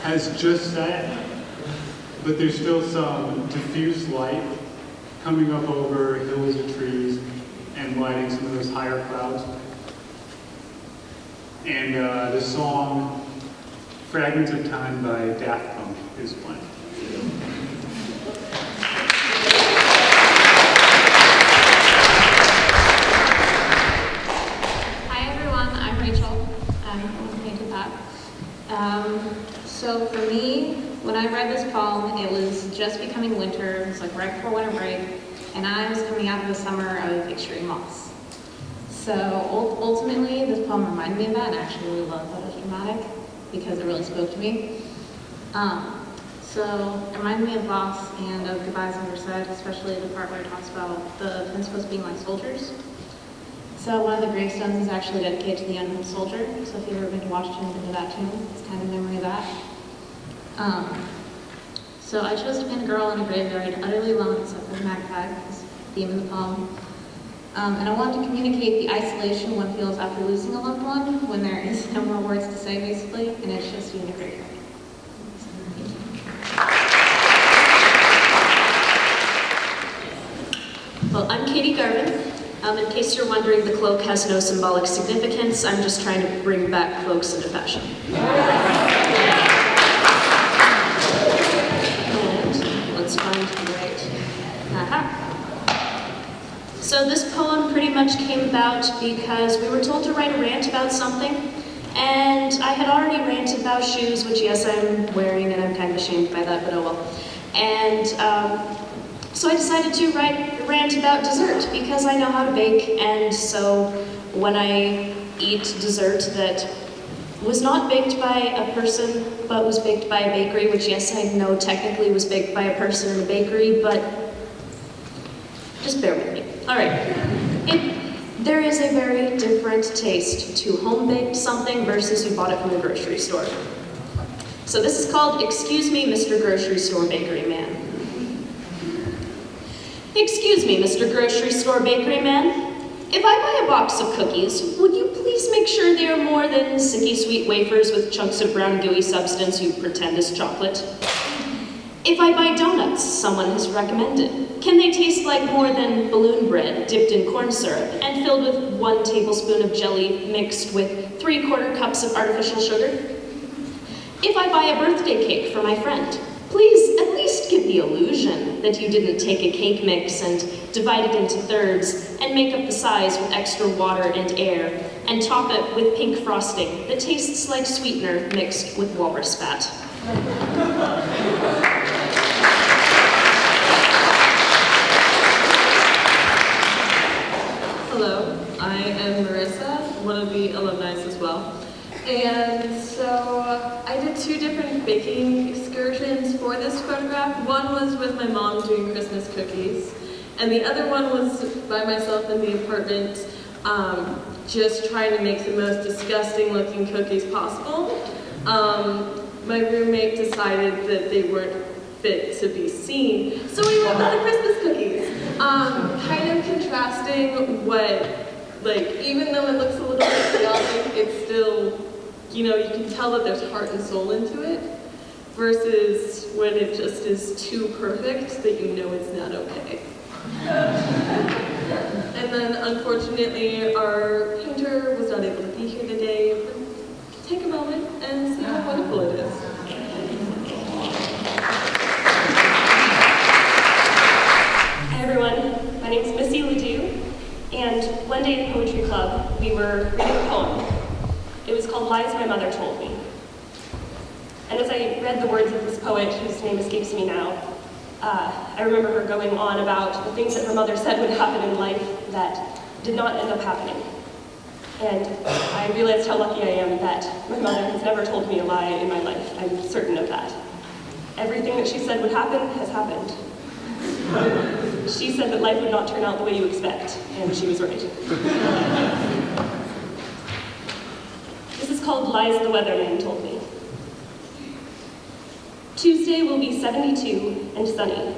has just set, but there's still some diffuse light coming up over hills and trees and lighting some of those higher clouds. And the song Fragments of Time by Daft Punk is playing. Hi everyone, I'm Rachel. I'm going to paint that. So for me, when I read this poem, it was just becoming winter. It was like right before winter break, and I was coming out of the summer of extreme loss. So ultimately, this poem reminded me of that, and I actually really love that it's dramatic because it really spoke to me. So it reminded me of loss and of goodbyes never said, especially the part where it talks about the principals being like soldiers. So one of the gravestones is actually dedicated to the unknown soldier. So if you've ever been to Washington and been to that tomb, it's kind of a memory of that. So I chose to paint a girl in a graveyard, utterly alone except for the magpie, this theme in the poem. And I wanted to communicate the isolation one feels after losing a loved one when there is no more words to say, basically, and it's just you in a graveyard. Well, I'm Katie Garvin. In case you're wondering, the cloak has no symbolic significance. I'm just trying to bring back cloaks into fashion. And let's find the right. Aha. So this poem pretty much came about because we were told to write a rant about something, and I had already ranted about shoes, which yes, I'm wearing, and I'm kind of ashamed by that, but oh well. And so I decided to write a rant about dessert because I know how to bake, and so when I eat dessert that was not baked by a person, but was baked by a bakery, which yes, I know technically was baked by a person in a bakery, but just bear with me. All right. There is a very different taste to home-baked something versus you bought it from the grocery store. So this is called Excuse Me, Mr. Grocery Store Bakery Man. Excuse me, Mr. Grocery Store Bakery Man. If I buy a box of cookies, would you please make sure they are more than sicky sweet wafers with chunks of brown gooey substance you pretend is chocolate? If I buy donuts someone has recommended, can they taste like more than balloon bread dipped in corn syrup and filled with 1 tablespoon of jelly mixed with 3/4 cups of artificial sugar? If I buy a birthday cake for my friend, please at least give the illusion that you didn't take a cake mix and divide it into thirds and make up the size with extra water and air and top it with pink frosting that tastes like sweetener mixed with walrus fat. Hello, I am Marissa, one of the alumni as well. And so I did 2 different baking excursions for this photograph. One was with my mom doing Christmas cookies, and the other one was by myself in the apartment, just trying to make the most disgusting looking cookies possible. My roommate decided that they weren't fit to be seen. So we went out of Christmas cookies. Kind of contrasting what, like, even though it looks a little bit chaotic, it's still, you know, you can tell that there's heart and soul into it, versus when it just is too perfect that you know it's not okay. And then, unfortunately, our painter was not able to be here today. But take a moment and see how wonderful it is. Hi everyone, my name is Missy Ledoux, and one day in Poetry Club, we were reading a poem. It was called Lies My Mother Told Me. And as I read the words of this poet, whose name escapes me now, I remember her going on about the things that her mother said would happen in life that did not end up happening. And I realized how lucky I am that my mother has never told me a lie in my life. I'm certain of that. Everything that she said would happen has happened. She said that life would not turn out the way you expect, and she was right. This is called Lies the Weatherman Told Me. Tuesday will be 72 and sunny.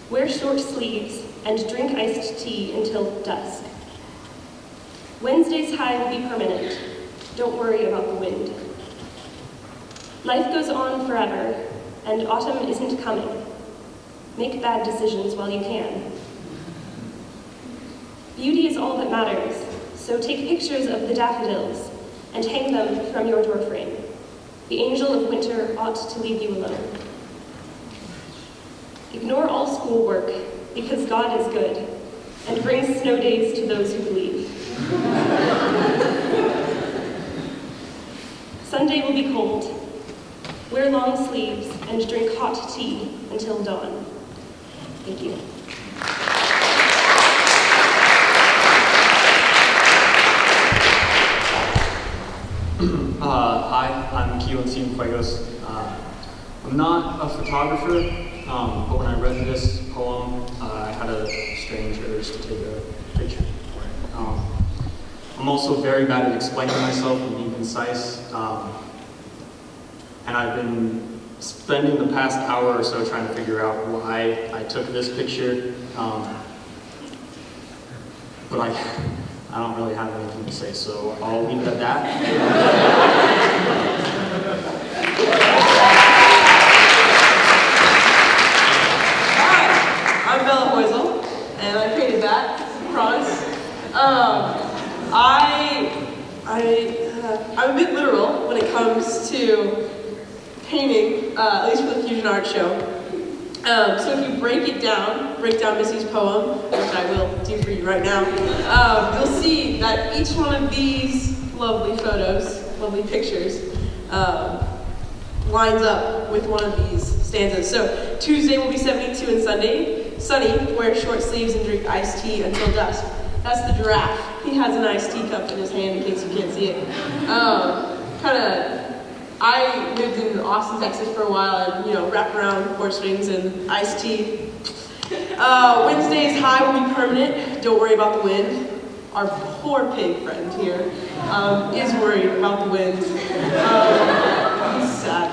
Wear short sleeves and drink iced tea until dusk. Wednesday's high will be permanent. Don't worry about the wind. Life goes on forever, and autumn isn't coming. Make bad decisions while you can. Beauty is all that matters, so take pictures of the daffodils and hang them from your doorframe. The angel of winter ought to leave you alone. Ignore all schoolwork, because God is good, and brings snow days to those who believe. Sunday will be cold. Wear long sleeves and drink hot tea until dawn. Thank you. Hi, I'm Keelan Cienfuegos. I'm not a photographer, but when I read this poem, I had a strange urge to take a picture for it. I'm also very bad at explaining myself and being concise, and I've been spending the past hour or so trying to figure out why I took this picture, but I don't really have anything to say, so I'll leave it at that. Hi, I'm Bella Hoisel, and I created that, promise. I'm a bit literal when it comes to painting, at least for the Fusion Art Show. So if you break down Missy's poem, which I will do for you right now, you'll see that each one of these lovely photos, lovely pictures, lines up with one of these stanzas. So Tuesday will be 72 and sunny, wear short sleeves and drink iced tea until dusk. That's the giraffe. He has an iced teacup in his hand in case you can't see it. I lived in Austin, Texas for a while and, wrapped around porch swings and iced tea. Wednesday's high will be permanent. Don't worry about the wind. Our poor pig friend here is worried about the wind. He's sad.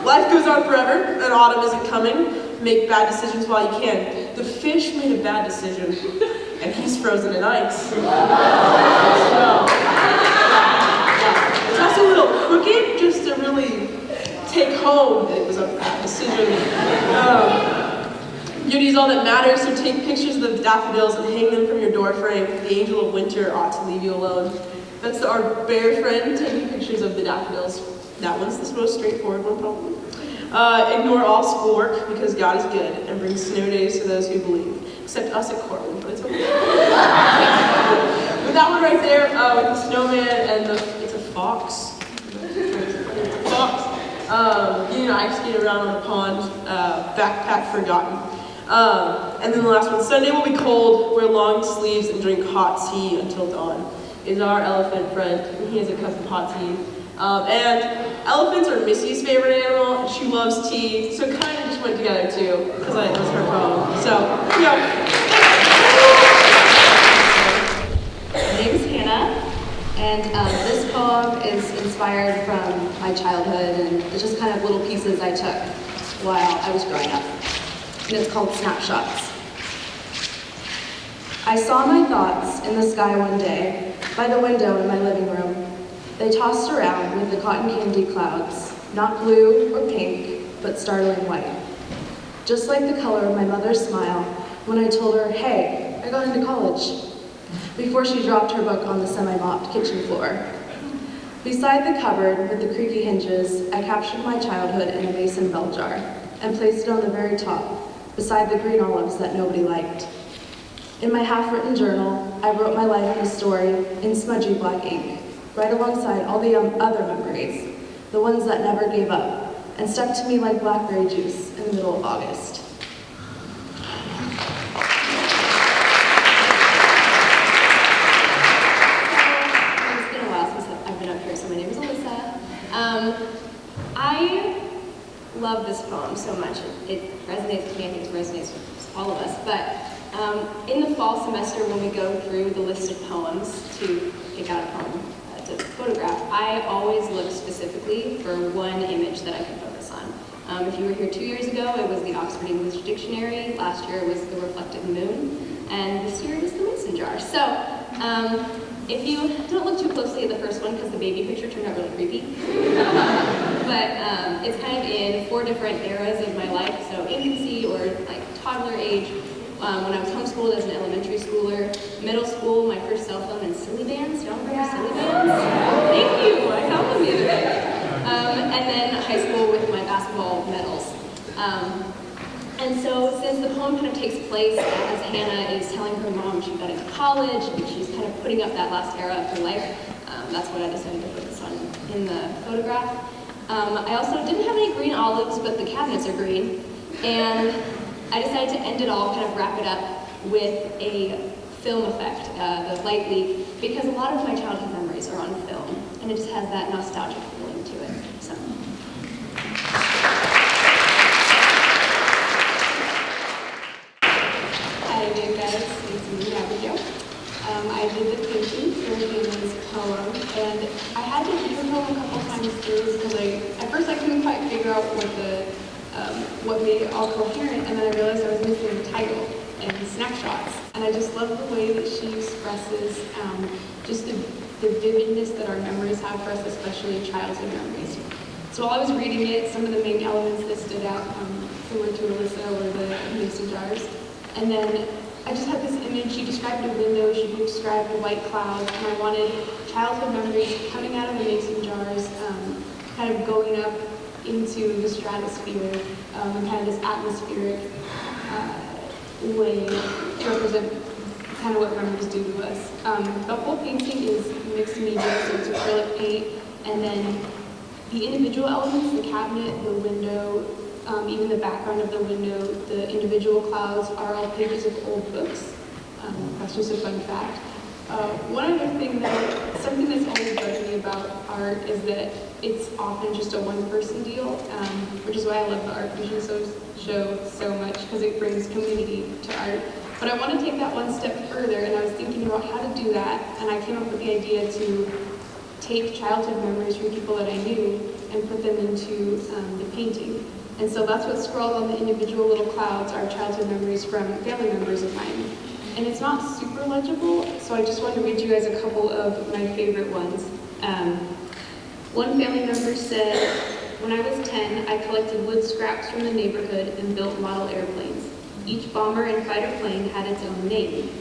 Life goes on forever and autumn isn't coming. Make bad decisions while you can. The fish made a bad decision and he's frozen in ice. It's also a little crooked, just to really take home that it was a bad decision. Beauty is all that matters, so take pictures of the daffodils and hang them from your doorframe. The angel of winter ought to leave you alone. That's our bear friend taking pictures of the daffodils. That one's the most straightforward one, probably. Ignore all schoolwork, because God is good and brings snow days to those who believe. Except us at Cortland, but it's okay. But that one right there, with the snowman and it's a fox. Fox. I skate around on the pond, backpack forgotten. And then the last one, Sunday will be cold, wear long sleeves and drink hot tea until dawn. Is our elephant friend, and he has a cup of hot tea. And elephants are Missy's favorite animal, and she loves tea, so it kind of just went together too, because it was her poem. So, My name is Hannah, and this poem is inspired from my childhood, and it's just kind of little pieces I took. while I was growing up, and it's called Snapshots. I saw my thoughts in the sky one day by the window in my living room. They tossed around with the cotton candy clouds, not blue or pink, but startling white. Just like the color of my mother's smile when I told her, hey, I got into college, before she dropped her book on the semi-mopped kitchen floor. Beside the cupboard with the creaky hinges, I captured my childhood in a mason bell jar and placed it on the very top, beside the green olives that nobody liked. In my half-written journal, I wrote my life and story in smudgy black ink, right alongside all the other memories, the ones that never gave up, and stuck to me like blackberry juice in the middle of August. It's been a while since I've been up here, so my name is Alyssa. I love this poem so much. It resonates with me, I think it resonates with all of us, but in the fall semester when we go through the list of poems to pick out a poem to photograph, I always look specifically for one image that I can focus on. If you were here 2 years ago, it was the Oxford English Dictionary. Last year it was the reflected moon. And this year it was the mason jar. So if you don't look too closely at the first one, because the baby picture turned out really creepy, but it's kind of in 4 different eras of my life. So infancy or like toddler age, when I was homeschooled as an elementary schooler, middle school, my first cell phone, and silly bands. Y'all remember silly bands? Thank you, I found them the other day. And then high school with my basketball medals. And so since the poem kind of takes place as Hannah is telling her mom she got into college and she's kind of putting up that last era of her life, that's what I decided to focus on in the photograph. I also didn't have any green olives, but the cabinets are green. And I decided to end it all, kind of wrap it up with a film effect, the light leak, because a lot of my childhood memories are on film, and it just has that nostalgic feeling to it. So. Hi again, guys. It's me, Abigail. I did the painting for Hannah's poem, and I had to read the poem a couple times through because at first I couldn't quite figure out what made it all coherent, and then I realized I was missing the title and Snapshots. And I just love the way that she expresses just the vividness that our memories have for us, especially childhood memories. So while I was reading it, some of the main elements that stood out, similar to Alyssa, were the mason jars. And then I just had this image. She described a window, she described a white cloud, and I wanted childhood memories coming out of the mason jars, kind of going up into the stratosphere, and kind of this atmospheric way to represent kind of what memories do to us. The whole painting is mixed media, so it's acrylic paint, and then the individual elements, the cabinet, the window, even the background of the window, the individual clouds are all pages of old books. That's just a fun fact. One other thing something that's always bugged me about art is that it's often just a one-person deal, which is why I love the Art Fusion show so much, because it brings community to art. But I want to take that one step further, and I was thinking about how to do that, and I came up with the idea to take childhood memories from people that I knew and put them into the painting. And so that's what scrawled on the individual little clouds are childhood memories from family members of mine. And it's not super legible, so I just wanted to read you guys a couple of my favorite ones. One family member said, when I was 10, I collected wood scraps from the neighborhood and built model airplanes. Each bomber and fighter plane had its own name.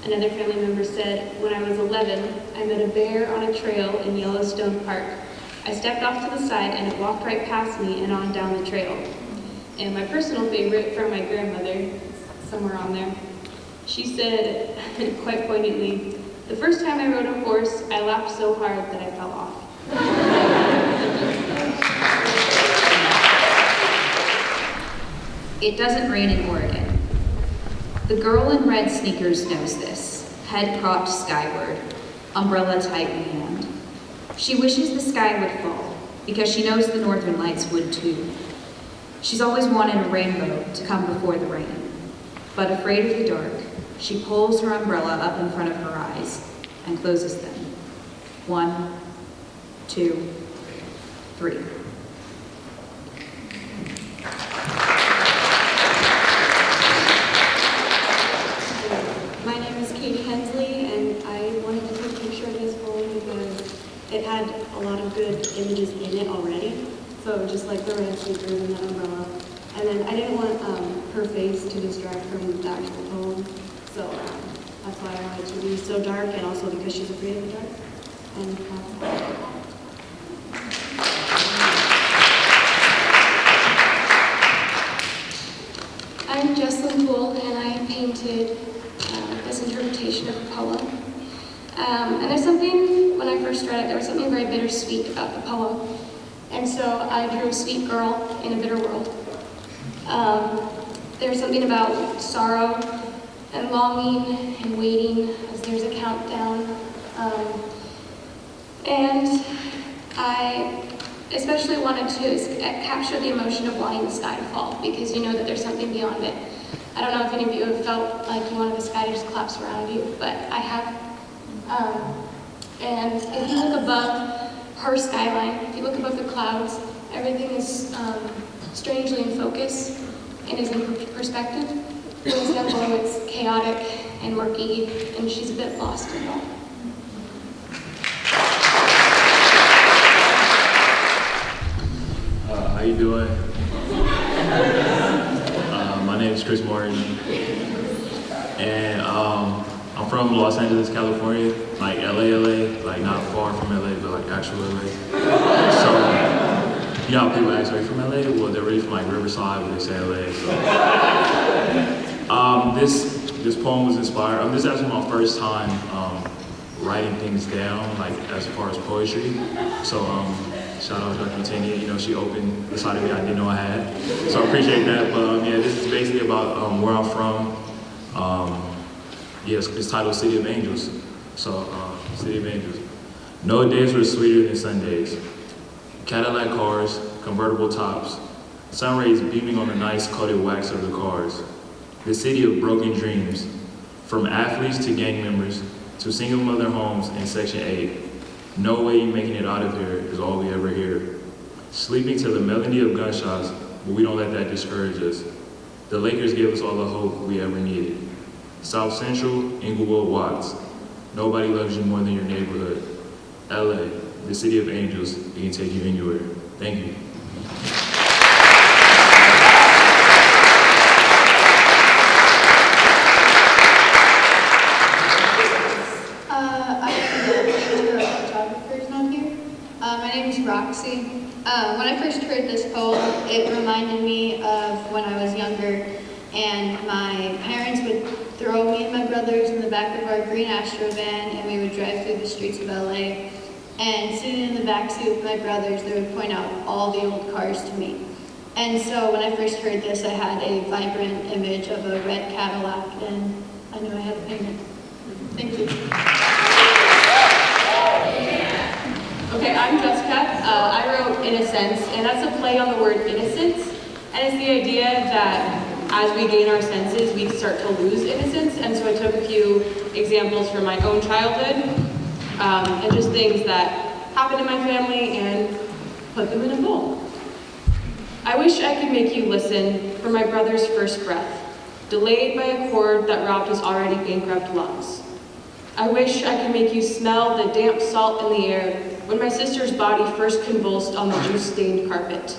Another family member said, when I was 11, I met a bear on a trail in Yellowstone Park. I stepped off to the side and it walked right past me and on down the trail. And my personal favorite from my grandmother, somewhere on there, she said, quite poignantly, the first time I rode a horse, I laughed so hard that I fell off. It doesn't rain in Oregon. The girl in red sneakers knows this, head propped skyward, umbrella tight in hand. She wishes the sky would fall, because she knows the northern lights would too. She's always wanted a rainbow to come before the rain, but afraid of the dark, she pulls her umbrella up in front of her eyes and closes them. 1, 2, 3. So just like the red sneakers and the umbrella. And then I didn't want her face to distract from the actual poem. So that's why I wanted to be so dark, and also because she's afraid of the dark. And I'm Jessalyn Poole, and I painted this interpretation of a poem. And there's something, when I first read it, there was something very bittersweet about the poem. And so I drew a sweet girl in a bitter world. There's something about sorrow and longing and waiting as there's a countdown. And I especially wanted to capture the emotion of wanting the sky to fall, because you know that there's something beyond it. I don't know if any of you have felt like you wanted the sky to just collapse around you, but I have. And if you look above her skyline, if you look above the clouds, everything is strangely in focus and is in perspective. Whereas down below it's chaotic and murky, and she's a bit lost in it all. How you doing? My name is Chris Martin, and I'm from Los Angeles, California, like LA, like not far from LA, but like actual LA. So, you know how people ask, are you from LA? Well, they're really from like Riverside, but they say LA. So. This poem was inspired. This is actually my first time writing things down, like as far as poetry. So shout out to Dr. Tania, you know, she opened the side of me I didn't know I had. So I appreciate that. But yeah, this is basically about where I'm from. Yes, it's titled City of Angels. So, City of Angels. No days were sweeter than Sundays. Cadillac cars, convertible tops, sun rays beaming on the nice coated wax of the cars. The city of broken dreams, from athletes to gang members, to single mother homes in Section 8. No way you making it out of here is all we ever hear. Sleeping to the melody of gunshots, but we don't let that discourage us. The Lakers gave us all the hope we ever needed. South Central, Inglewood, Watts. Nobody loves you more than your neighborhood. LA, the city of angels, it can take you anywhere. Thank you. My name is Roxy. When I first heard this poem, it reminded me of when I was younger, and my parents would throw me and my brothers in the back of our green Astro van, and we would drive through the streets of LA. And sitting in the back seat with my brothers, they would point out all the old cars to me. And so when I first heard this, I had a vibrant image of a red Cadillac, and I knew I had to paint it. Thank you. Okay, I'm Jessica. I wrote Innocence, and that's a play on the word innocence. And it's the idea that as we gain our senses, we start to lose innocence. And so I took a few examples from my own childhood, and just things that happened in my family, and put them in a poem. I wish I could make you listen for my brother's first breath, delayed by a cord that robbed his already bankrupt lungs. I wish I could make you smell the damp salt in the air when my sister's body first convulsed on the juice-stained carpet.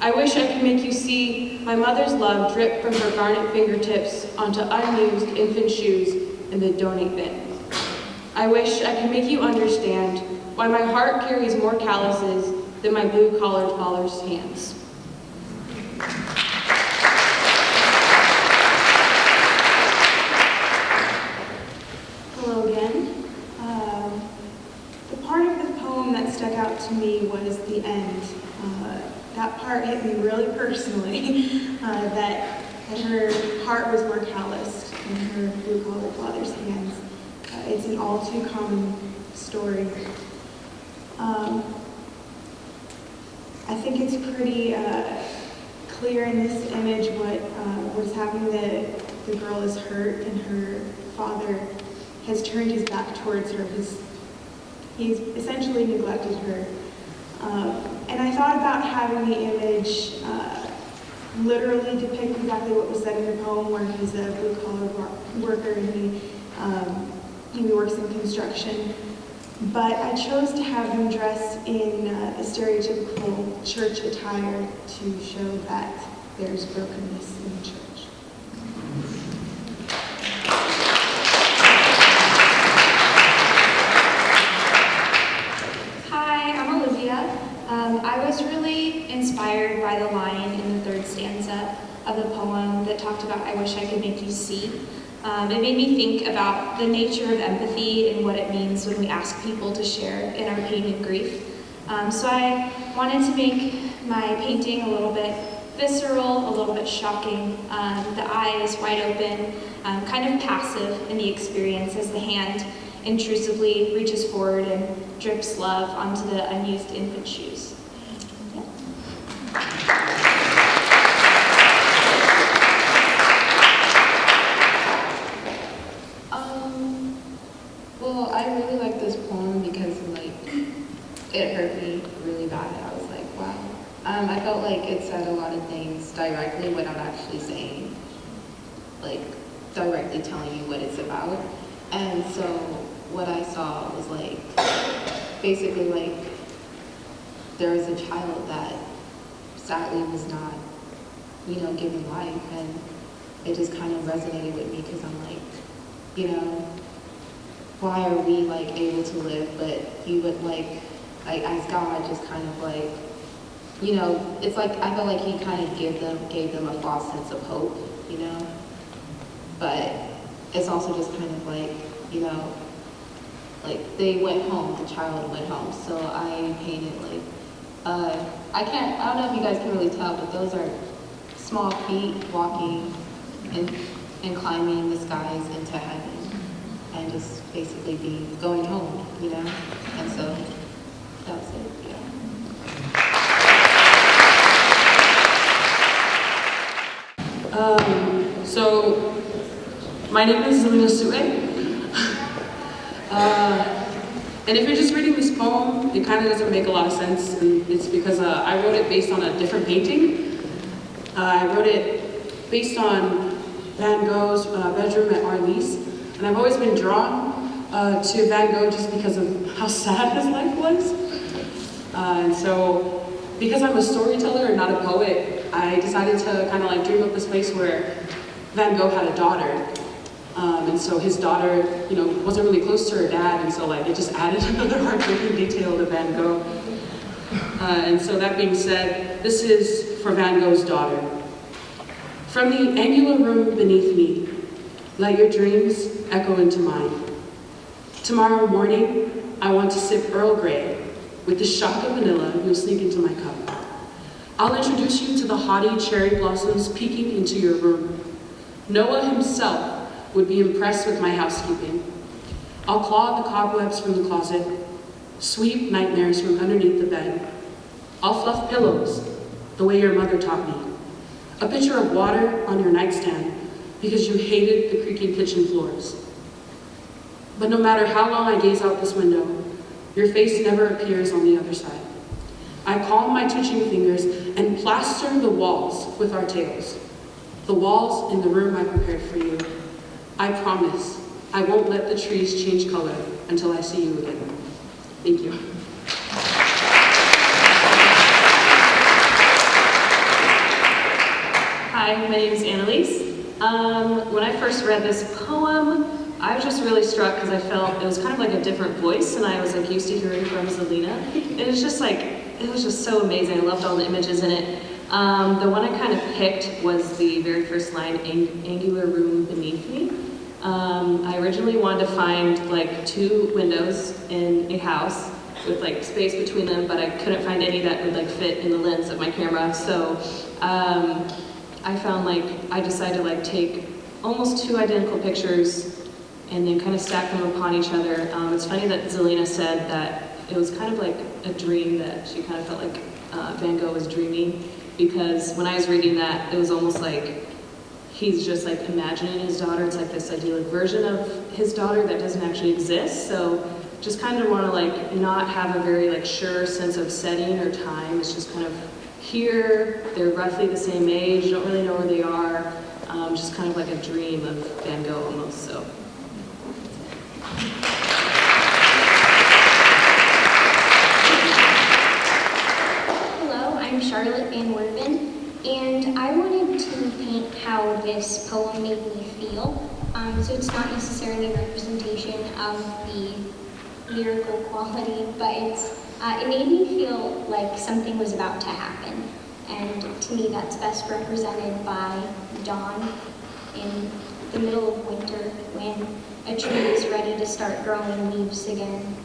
I wish I could make you see my mother's love drip from her garnet fingertips onto unused infant shoes in the donate bin. I wish I could make you understand why my heart carries more calluses than my blue-collared father's hands. Hello again. The part of the poem that stuck out to me was the end. That part hit me really personally, that her heart was more calloused in her blue-collared father's hands. It's an all too common story. I think it's pretty clear in this image what's happening. The girl is hurt, and her father has turned his back towards her. He's essentially neglected her. And I thought about having the image literally depict exactly what was said in the poem, where he's a blue-collar worker and he works in construction. but I chose to have them dressed in the stereotypical church attire to show that there's brokenness in the church. Hi, I'm Olivia. I was really inspired by the line in the third stanza of the poem that talked about I wish I could make you see. It made me think about the nature of empathy and what it means when we ask people to share in our pain and grief. So I wanted to make my painting a little bit visceral, a little bit shocking. The eye is wide open, kind of passive in the experience as the hand intrusively reaches forward and drips love onto the unused infant shoes. Well, I really like this poem because like it hurt me really bad. I was like, wow. I felt like it said a lot of things directly without actually saying, like directly telling you what it's about. And so what I saw was like, basically like there was a child that sadly was not, you know, given life, and it just kind of resonated with me because I'm like, you know, why are we like able to live, but he would like as God just kind of like, you know, it's like I felt like he kind of gave them a false sense of hope, you know, but it's also just kind of like, you know, like they went home, the child went home, so I painted like, I don't know if you guys can really tell, but those are small feet walking and climbing the skies into heaven. And just basically going home, you know? And so that's it, yeah. So my name is Zelina Sue. And if you're just reading this poem, it kind of doesn't make a lot of sense. And it's because I wrote it based on a different painting. I wrote it based on Van Gogh's bedroom at Arlis. And I've always been drawn to Van Gogh just because of how sad his life was. And so, because I'm a storyteller and not a poet, I decided to kind of like dream up this place where Van Gogh had a daughter. And so his daughter, you know, wasn't really close to her dad, and so like it just added another heartbreaking detail to Van Gogh. And so that being said, this is for Van Gogh's daughter. From the angular room beneath me, let your dreams echo into mine. Tomorrow morning, I want to sip Earl Grey. With the shock of vanilla, you'll sneak into my cup. I'll introduce you to the haughty cherry blossoms peeking into your room. Noah himself would be impressed with my housekeeping. I'll claw the cobwebs from the closet, sweep nightmares from underneath the bed. I'll fluff pillows, the way your mother taught me. A pitcher of water on your nightstand, because you hated the creaking kitchen floors. But no matter how long I gaze out this window, your face never appears on the other side. I calm my twitching fingers and plaster the walls with our tales. The walls in the room I prepared for you. I promise I won't let the trees change color until I see you again. Thank you. Hi, my name is Annalise. When I first read this poem, I was just really struck because I felt it was kind of like a different voice than I was like used to hearing from Zelina. It was just like, it was just so amazing. I loved all the images in it. The one I kind of picked was the very first line, angular room beneath me. I originally wanted to find like 2 windows in a house with like space between them, but I couldn't find any that would like fit in the lens of my camera. So I found like, I decided to like take almost 2 identical pictures and then kind of stack them upon each other. It's funny that Zelina said that it was kind of like a dream, that she kind of felt like Van Gogh was dreaming, because when I was reading that, it was almost like he's just like imagining his daughter. It's like this idyllic version of his daughter that doesn't actually exist. So just kind of want to like not have a very like sure sense of setting or time. It's just kind of here, they're roughly the same age, you don't really know where they are. Just kind of like a dream of Van Gogh almost, so. open, and I wanted to paint how this poem made me feel. So it's not necessarily a representation of the lyrical quality, but it made me feel like something was about to happen. And to me, that's best represented by dawn in the middle of winter when a tree is ready to start growing leaves again.